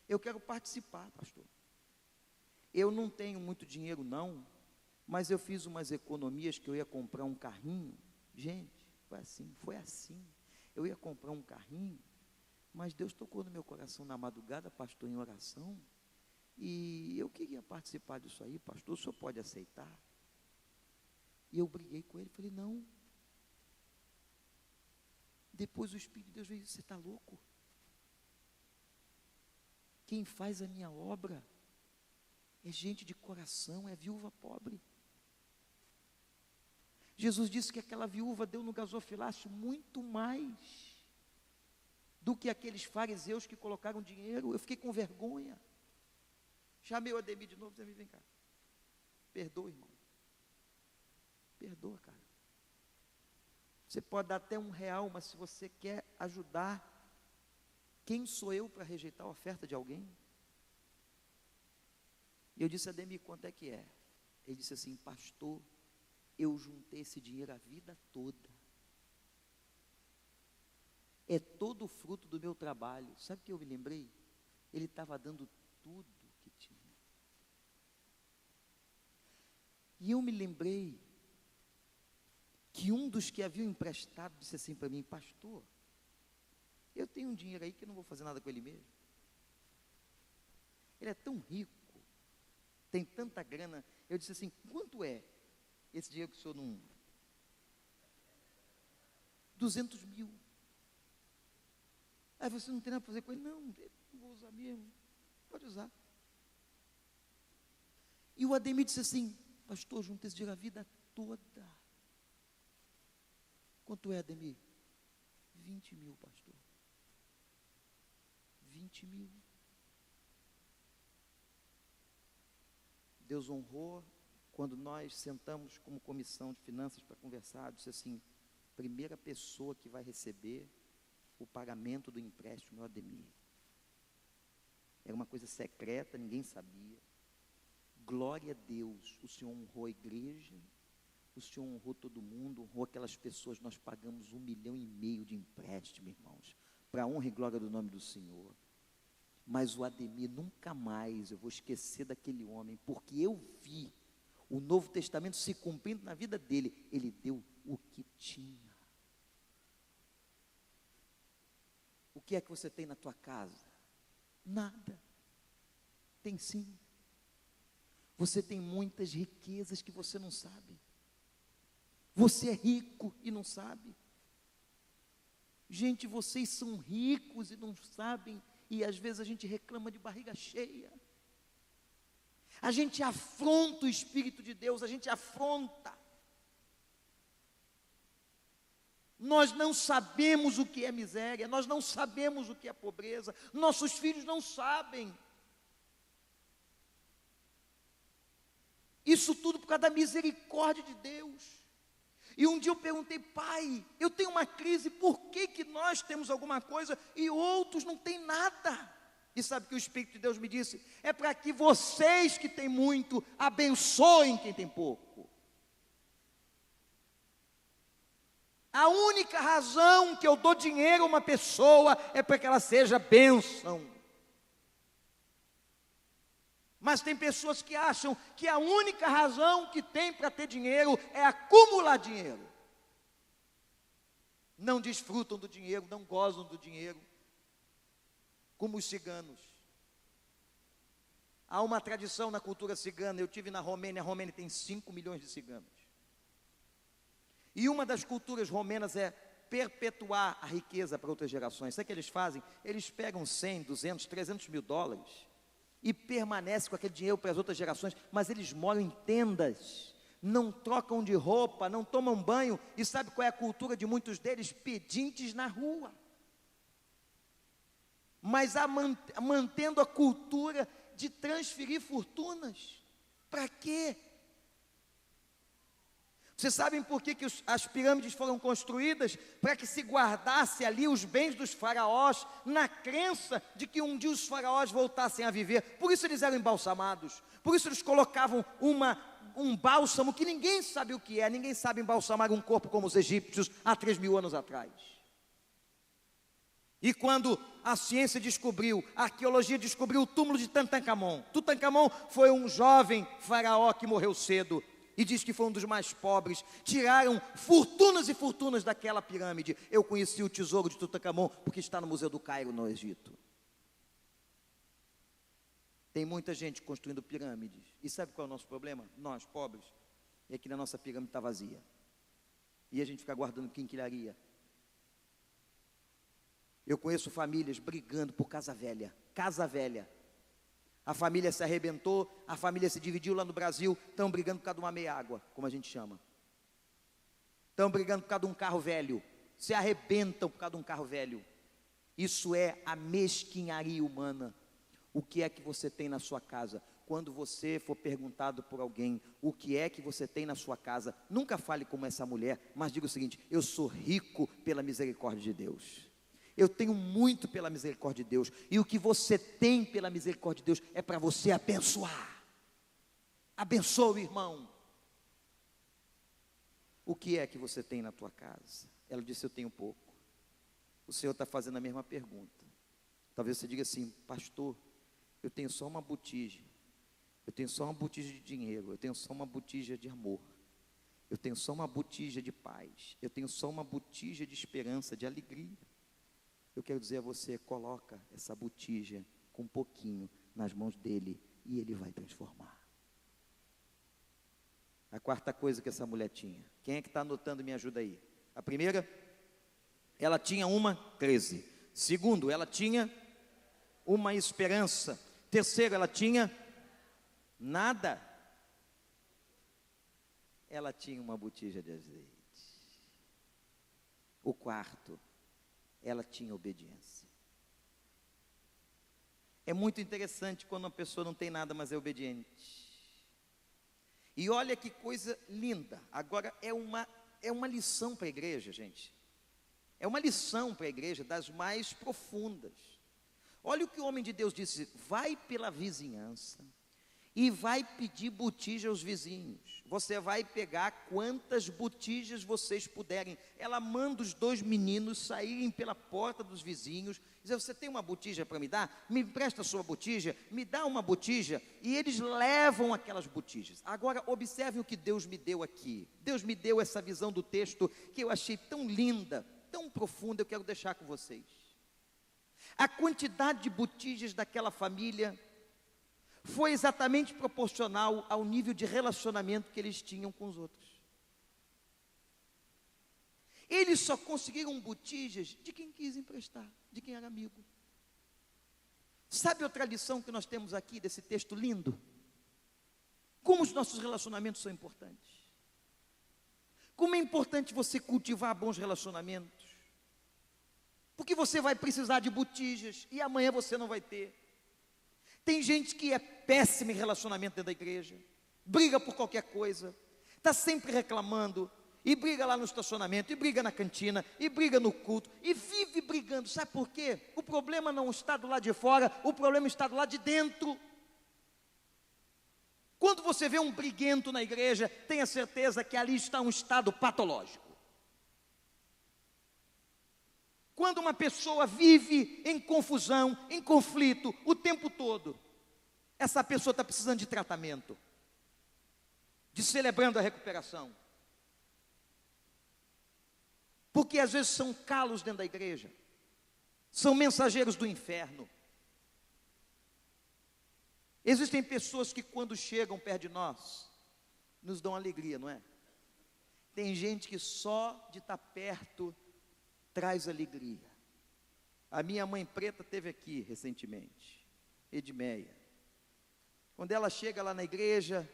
Eu quero participar, pastor. Eu não tenho muito dinheiro não, mas eu fiz umas economias que eu ia comprar um carrinho. Gente, foi assim. Eu ia comprar um carrinho, mas Deus tocou no meu coração na madrugada, pastor, em oração. E eu queria participar disso aí, pastor, o senhor pode aceitar? E eu briguei com ele, falei, não. Depois o Espírito de Deus veio, você está louco? Quem faz a minha obra é gente de coração, é viúva pobre. Jesus disse que aquela viúva deu no gasofilácio muito mais do que aqueles fariseus que colocaram dinheiro. Eu fiquei com vergonha. Chamei o Ademir de novo, Ademir, vem cá. Perdoa, irmão. Perdoa, cara. Você pode dar até R$1, mas se você quer ajudar, quem sou eu para rejeitar a oferta de alguém? E eu disse, Ademir, quanto é que é? Ele disse assim, pastor, eu juntei esse dinheiro a vida toda. É todo o fruto do meu trabalho. Sabe o que eu me lembrei? Ele estava dando tudo que tinha. E eu me lembrei que um dos que haviam emprestado disse assim para mim, pastor, eu tenho um dinheiro aí que eu não vou fazer nada com ele mesmo. Ele é tão rico, tem tanta grana. Eu disse assim, quanto é esse dinheiro que o senhor não... 200 mil. Aí você não tem nada para fazer com ele? Não, não vou usar mesmo. Pode usar. E o Ademir disse assim, pastor, juntei esse dinheiro a vida toda. Quanto é, Ademir? 20 mil, pastor. 20 mil. Deus honrou, quando nós sentamos como comissão de finanças para conversar, disse assim, primeira pessoa que vai receber o pagamento do empréstimo é o Ademir. Era uma coisa secreta, ninguém sabia. Glória a Deus, o Senhor honrou a igreja, o Senhor honrou todo mundo, honrou aquelas pessoas. Nós pagamos R$1,5 milhão de empréstimo, irmãos, para a honra e glória do nome do Senhor. Mas o Ademir, nunca mais eu vou esquecer daquele homem, porque eu vi o Novo Testamento se cumprindo na vida dele, ele deu o que tinha. O que é que você tem na tua casa? Nada. Tem sim. Você tem muitas riquezas que você não sabe. Você é rico e não sabe. Gente, vocês são ricos e não sabem, e às vezes a gente reclama de barriga cheia. A gente afronta o Espírito de Deus, a gente afronta. Nós não sabemos o que é miséria, nós não sabemos o que é pobreza, nossos filhos não sabem. Isso tudo por causa da misericórdia de Deus. E um dia eu perguntei: pai, eu tenho uma crise, por que nós temos alguma coisa e outros não têm nada? E sabe o que o Espírito de Deus me disse? É para que vocês que têm muito, abençoem quem tem pouco. A única razão que eu dou dinheiro a uma pessoa é para que ela seja bênção. Mas tem pessoas que acham que a única razão que tem para ter dinheiro é acumular dinheiro. Não desfrutam do dinheiro, não gozam do dinheiro, como os ciganos. Há uma tradição na cultura cigana. Eu estive na Romênia, a Romênia tem 5 milhões de ciganos. E uma das culturas romenas é perpetuar a riqueza para outras gerações. Sabe o que eles fazem? Eles pegam 100, 200, 300 mil dólares e permanecem com aquele dinheiro para as outras gerações, mas eles moram em tendas, não trocam de roupa, não tomam banho, e sabe qual é a cultura de muitos deles? Pedintes na rua. Mas mantendo a cultura de transferir fortunas. Para quê? Vocês sabem por que as pirâmides foram construídas? Para que se guardasse ali os bens dos faraós, na crença de que um dia os faraós voltassem a viver. Por isso eles eram embalsamados, por isso eles colocavam um bálsamo que ninguém sabe o que é. Ninguém sabe embalsamar um corpo como os egípcios há 3.000 anos atrás. E quando a ciência descobriu, a arqueologia descobriu o túmulo de Tutankhamon. Tutankhamon foi um jovem faraó que morreu cedo, e diz que foi um dos mais pobres. Tiraram fortunas e fortunas daquela pirâmide. Eu conheci o tesouro de Tutankhamon, porque está no Museu do Cairo, no Egito. Tem muita gente construindo pirâmides. E sabe qual é o nosso problema? Nós, pobres, é que a nossa pirâmide está vazia. E a gente fica guardando quinquilharia. Eu conheço famílias brigando por casa velha. Casa velha. A família se arrebentou, a família se dividiu lá no Brasil, estão brigando por causa de uma meia-água, como a gente chama. Estão brigando por causa de um carro velho, se arrebentam por causa de um carro velho. Isso é a mesquinharia humana. O que é que você tem na sua casa? Quando você for perguntado por alguém, o que é que você tem na sua casa, nunca fale como essa mulher, mas diga o seguinte: eu sou rico pela misericórdia de Deus. Eu tenho muito pela misericórdia de Deus. E o que você tem pela misericórdia de Deus é para você abençoar. Abençoe o irmão. O que é que você tem na tua casa? Ela disse: eu tenho pouco. O Senhor está fazendo a mesma pergunta. Talvez você diga assim: pastor, eu tenho só uma botija. Eu tenho só uma botija de dinheiro. Eu tenho só uma botija de amor. Eu tenho só uma botija de paz. Eu tenho só uma botija de esperança, de alegria. Eu quero dizer a você: coloca essa botija com um pouquinho nas mãos dele e ele vai transformar. A quarta coisa que essa mulher tinha. Quem é que está anotando? Me ajuda aí. A primeira, ela tinha uma crise. Segundo, ela tinha uma esperança. Terceiro, ela tinha nada. Ela tinha uma botija de azeite. O quarto, ela tinha obediência. É muito interessante quando uma pessoa não tem nada, mas é obediente. E olha que coisa linda. Agora é uma lição para a igreja, gente. É uma lição para a igreja das mais profundas. Olha o que o homem de Deus disse: vai pela vizinhança e vai pedir botija aos vizinhos. Você vai pegar quantas botijas vocês puderem. Ela manda os 2 meninos saírem pela porta dos vizinhos, dizer: você tem uma botija para me dar? Me empresta a sua botija, me dá uma botija. E eles levam aquelas botijas. Agora, observem o que Deus me deu aqui. Deus me deu essa visão do texto, que eu achei tão linda, tão profunda, eu quero deixar com vocês. A quantidade de botijas daquela família foi exatamente proporcional ao nível de relacionamento que eles tinham com os outros. Eles só conseguiram botijas de quem quis emprestar, de quem era amigo. Sabe outra lição que nós temos aqui desse texto lindo? Como os nossos relacionamentos são importantes. Como é importante você cultivar bons relacionamentos. Porque você vai precisar de botijas e amanhã você não vai ter. Tem gente que é péssima em relacionamento dentro da igreja, briga por qualquer coisa, está sempre reclamando, e briga lá no estacionamento, e briga na cantina, e briga no culto, e vive brigando. Sabe por quê? O problema não está do lado de fora, o problema está do lado de dentro. Quando você vê um briguento na igreja, tenha certeza que ali está um estado patológico. Quando uma pessoa vive em confusão, em conflito, o tempo todo, essa pessoa está precisando de tratamento, de celebrando a recuperação. Porque às vezes são calos dentro da igreja, são mensageiros do inferno. Existem pessoas que quando chegam perto de nós, nos dão alegria, não é? Tem gente que só de estar perto traz alegria. A minha mãe preta esteve aqui recentemente, Edmeia. Quando ela chega lá na igreja,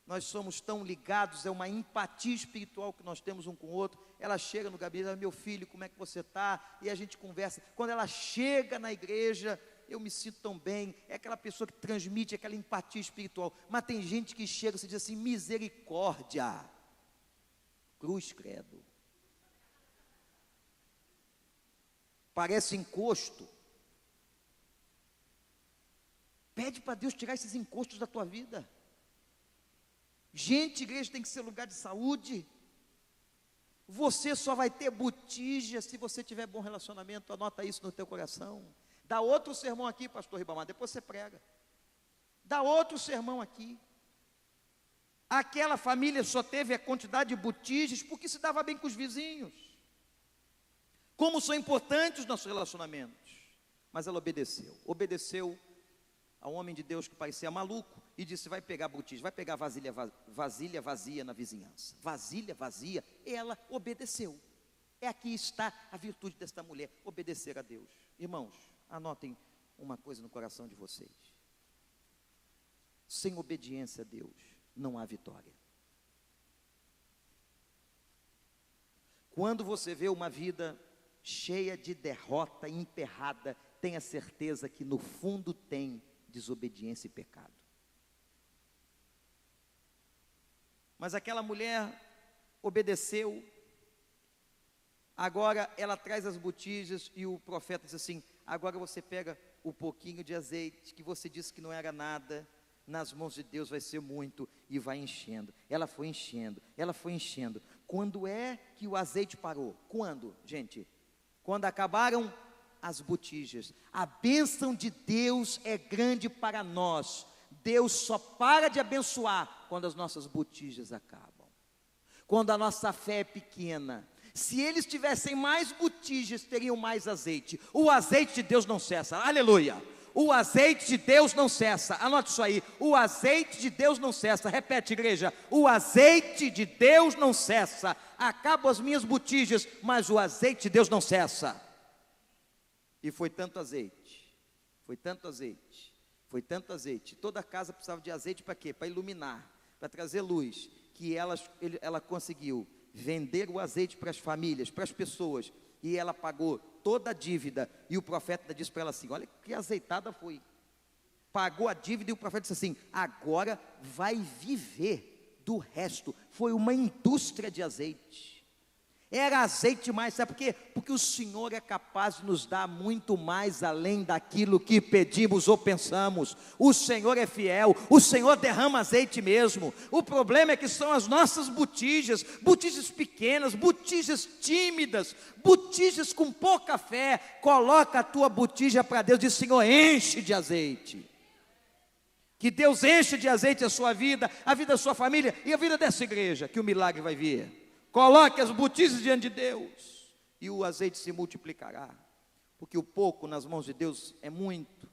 nós somos tão ligados, é uma empatia espiritual que nós temos um com o outro. Ela chega no gabinete, ela: meu filho, como é que você está? E a gente conversa. Quando ela chega na igreja, eu me sinto tão bem. É aquela pessoa que transmite aquela empatia espiritual. Mas tem gente que chega e se diz assim: misericórdia, cruz credo. Parece encosto. Pede para Deus tirar esses encostos da tua vida. Gente, igreja tem que ser lugar de saúde. Você só vai ter botija se você tiver bom relacionamento. Anota isso no teu coração. Dá outro sermão aqui, pastor Ribamar, depois você prega. Dá outro sermão aqui. Aquela família só teve a quantidade de botijas porque se dava bem com os vizinhos. Como são importantes os nossos relacionamentos. Mas ela obedeceu. Obedeceu a um homem de Deus que parecia maluco e disse: vai pegar botija, vai pegar vasilha vazia na vizinhança. Vasilha vazia. Ela obedeceu. Aqui está a virtude desta mulher: obedecer a Deus. Irmãos, anotem uma coisa no coração de vocês: sem obediência a Deus não há vitória. Quando você vê uma vida cheia de derrota, emperrada, tenha certeza que no fundo tem desobediência e pecado. Mas aquela mulher obedeceu. Agora ela traz as botijas e o profeta diz assim: agora você pega o pouquinho de azeite que você disse que não era nada, nas mãos de Deus vai ser muito, e vai enchendo. Ela foi enchendo, ela foi enchendo. Quando é que o azeite parou? Quando, gente? Quando acabaram as botijas. A bênção de Deus é grande para nós. Deus só para de abençoar quando as nossas botijas acabam, quando a nossa fé é pequena. Se eles tivessem mais botijas, teriam mais azeite. O azeite de Deus não cessa. Aleluia. O azeite de Deus não cessa. Anote isso aí: o azeite de Deus não cessa. Repete, igreja: o azeite de Deus não cessa. Acabam as minhas botijas, mas o azeite de Deus não cessa. E foi tanto azeite, foi tanto azeite, foi tanto azeite. Toda a casa precisava de azeite para quê? Para iluminar, para trazer luz. Que ela conseguiu vender o azeite para as famílias, para as pessoas, e ela pagou toda a dívida. E o profeta disse para ela assim: olha que azeitada foi. Pagou a dívida e o profeta disse assim: agora vai viver do resto. Foi uma indústria de azeite. Era azeite mais, sabe por quê? Porque o Senhor é capaz de nos dar muito mais além daquilo que pedimos ou pensamos. O Senhor é fiel, o Senhor derrama azeite mesmo. O problema é que são as nossas botijas, botijas pequenas, botijas tímidas, botijas com pouca fé. Coloca a tua botija para Deus e diz: Senhor, enche de azeite. Que Deus enche de azeite a sua vida, a vida da sua família e a vida dessa igreja, que o milagre vai vir. Coloque as botijas diante de Deus e o azeite se multiplicará, porque o pouco nas mãos de Deus é muito.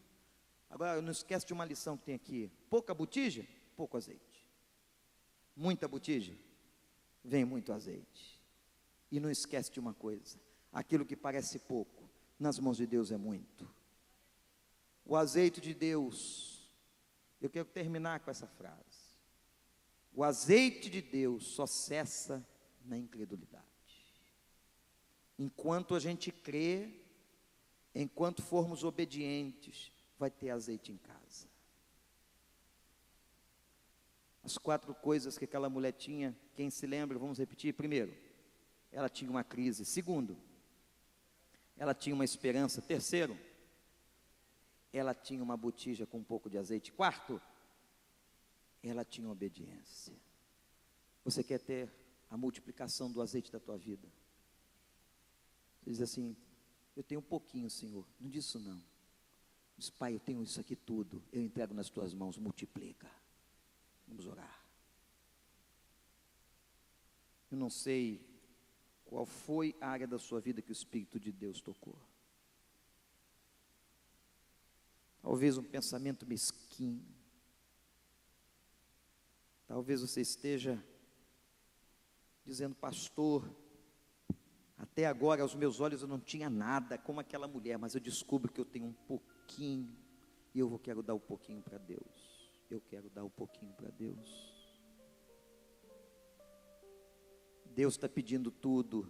Agora, não esquece de uma lição que tem aqui: pouca botija, pouco azeite. Muita botija, vem muito azeite. E não esquece de uma coisa: aquilo que parece pouco, nas mãos de Deus é muito. O azeite de Deus, eu quero terminar com essa frase: o azeite de Deus só cessa na incredulidade. Enquanto a gente crê, enquanto formos obedientes, vai ter azeite em casa. As 4 coisas que aquela mulher tinha, quem se lembra, vamos repetir. Primeiro, ela tinha uma crise. Segundo, ela tinha uma esperança. Terceiro, ela tinha uma botija com um pouco de azeite. Quarto, ela tinha obediência. Você quer ter a multiplicação do azeite da tua vida? Você diz assim: eu tenho um pouquinho, Senhor. Não diz isso não. Diz: Pai, eu tenho isso aqui tudo, eu entrego nas tuas mãos, multiplica. Vamos orar. Eu não sei qual foi a área da sua vida que o Espírito de Deus tocou. Talvez um pensamento mesquinho. Talvez você esteja dizendo: pastor, até agora aos meus olhos eu não tinha nada como aquela mulher, mas eu descubro que eu tenho um pouquinho, e eu quero dar um pouquinho para Deus. Eu quero dar um pouquinho para Deus. Deus está pedindo tudo.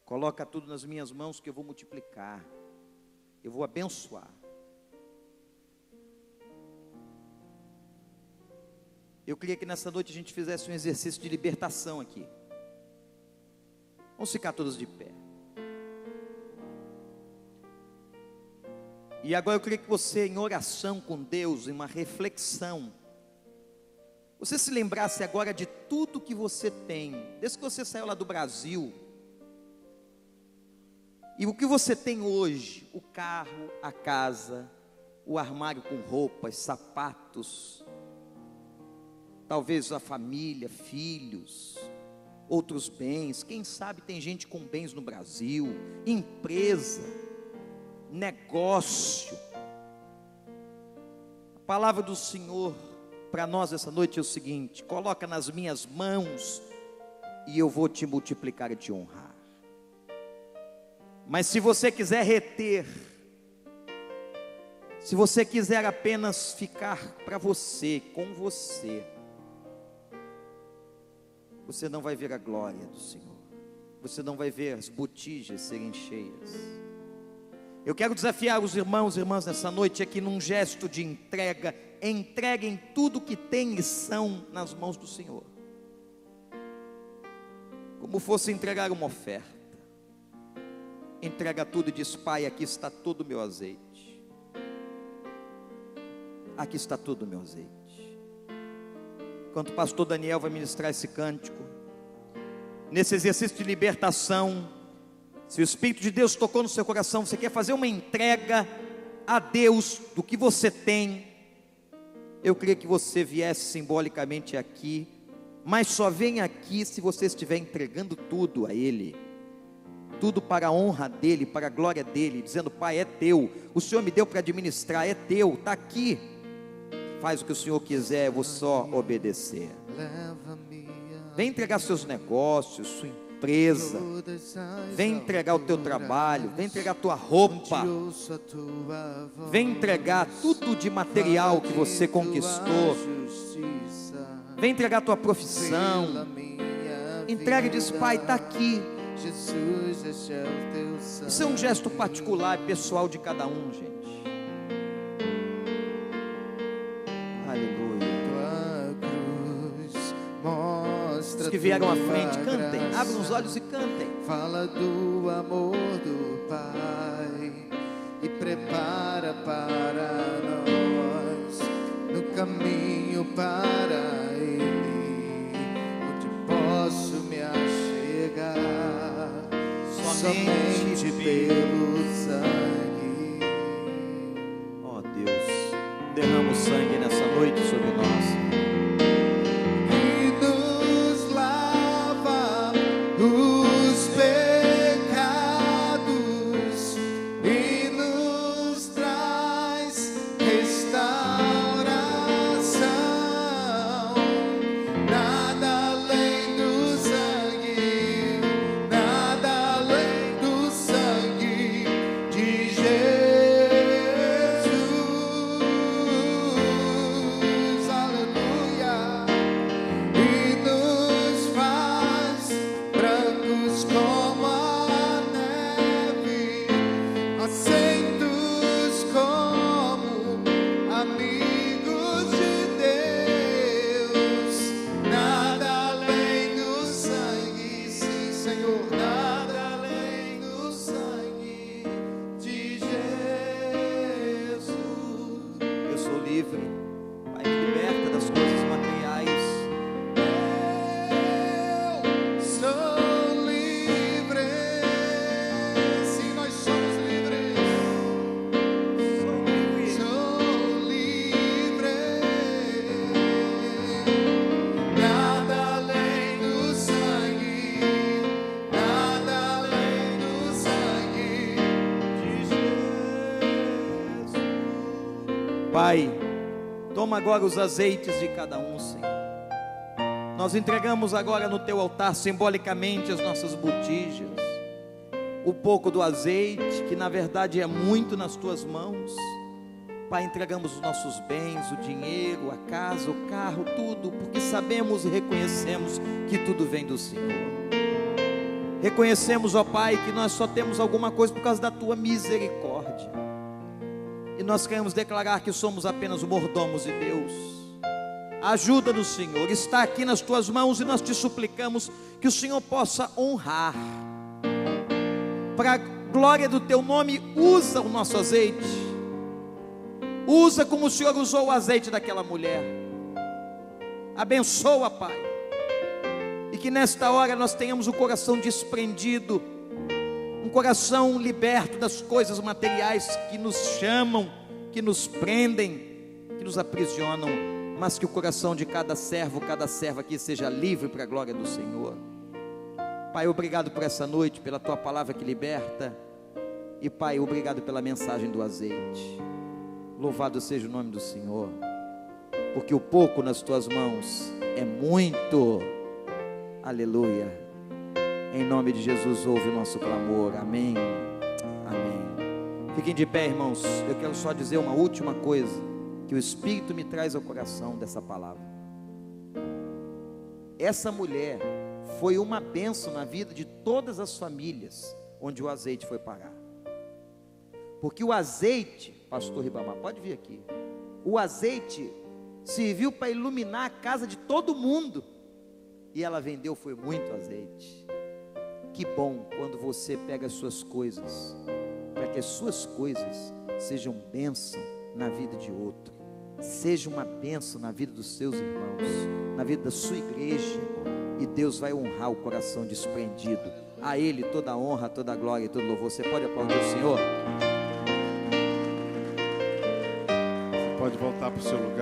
Coloca tudo nas minhas mãos que eu vou multiplicar, eu vou abençoar. Eu queria que nessa noite a gente fizesse um exercício de libertação aqui. Vamos ficar todos de pé. E agora eu queria que você, em oração com Deus, em uma reflexão, você se lembrasse agora de tudo que você tem, desde que você saiu lá do Brasil, e o que você tem hoje: o carro, a casa, o armário com roupas, sapatos, talvez a família, filhos, outros bens. Quem sabe tem gente com bens no Brasil, empresa, negócio. A palavra do Senhor para nós essa noite é o seguinte: coloca nas minhas mãos e eu vou te multiplicar e te honrar. Mas se você quiser reter, se você quiser apenas ficar para você, com você, você não vai ver a glória do Senhor, você não vai ver as botijas serem cheias. Eu quero desafiar os irmãos e irmãs nessa noite aqui num gesto de entrega. Entreguem tudo que têm e são nas mãos do Senhor, como fosse entregar uma oferta. Entrega tudo e diz: Pai, aqui está todo o meu azeite, aqui está todo o meu azeite. Enquanto o pastor Daniel vai ministrar esse cântico, nesse exercício de libertação, se o Espírito de Deus tocou no seu coração, você quer fazer uma entrega a Deus do que você tem, eu queria que você viesse simbolicamente aqui, mas só vem aqui se você estiver entregando tudo a Ele, tudo para a honra dEle, para a glória dEle, dizendo: Pai, é teu, o Senhor me deu para administrar, é teu, está aqui, faz o que o Senhor quiser, eu vou só obedecer. Vem entregar seus negócios, sua empresa, vem entregar o teu trabalho, vem entregar a tua roupa, vem entregar tudo de material que você conquistou, vem entregar a tua profissão, entrega e diz: Pai, está aqui. Isso é um gesto particular e pessoal de cada um, gente. Aleluia. Tua cruz mostra Os que vieram à frente, cantem, abram os olhos e cantem. Fala do amor do Pai e prepara para nós no caminho para Ele, onde posso me achegar somente pelo sangue. Ó Deus, derrama o sangue nessa noite sobre nós. Pai, me liberta das coisas materiais. Eu sou livre. Sim, nós somos livres. Sou livre. Nada além do sangue. Nada além do sangue de Jesus. Pai, toma agora os azeites de cada um, Senhor. Nós entregamos agora no teu altar simbolicamente as nossas botijas, o pouco do azeite, que na verdade é muito nas tuas mãos. Pai, entregamos os nossos bens, o dinheiro, a casa, o carro, tudo, porque sabemos e reconhecemos que tudo vem do Senhor. Reconhecemos, ó Pai, que nós só temos alguma coisa por causa da tua misericórdia. E nós queremos declarar que somos apenas mordomos de Deus. Ajuda-nos, Senhor, está aqui nas tuas mãos e nós te suplicamos que o Senhor possa honrar. Para a glória do teu nome, usa o nosso azeite. Usa como o Senhor usou o azeite daquela mulher. Abençoa, Pai. E que nesta hora nós tenhamos o coração desprendido, um coração liberto das coisas materiais que nos chamam, que nos prendem, que nos aprisionam, mas que o coração de cada servo, cada serva aqui seja livre para a glória do Senhor. Pai, obrigado por essa noite, pela tua palavra que liberta. E Pai, obrigado pela mensagem do azeite. Louvado seja o nome do Senhor, porque o pouco nas tuas mãos é muito. Aleluia. Em nome de Jesus, ouve o nosso clamor. Amém. Amém. Fiquem de pé, irmãos. Eu quero só dizer uma última coisa que o Espírito me traz ao coração dessa palavra. Essa mulher foi uma bênção na vida de todas as famílias onde o azeite foi parar. Porque o azeite, pastor Ribamar, pode vir aqui. O azeite serviu para iluminar a casa de todo mundo. E ela vendeu, foi muito azeite. Que bom quando você pega as suas coisas, para que as suas coisas sejam bênção na vida de outro, seja uma bênção na vida dos seus irmãos, na vida da sua igreja, e Deus vai honrar o coração desprendido. A Ele toda a honra, toda a glória e todo louvor. Você pode aplaudir o Senhor? Você pode voltar para o seu lugar.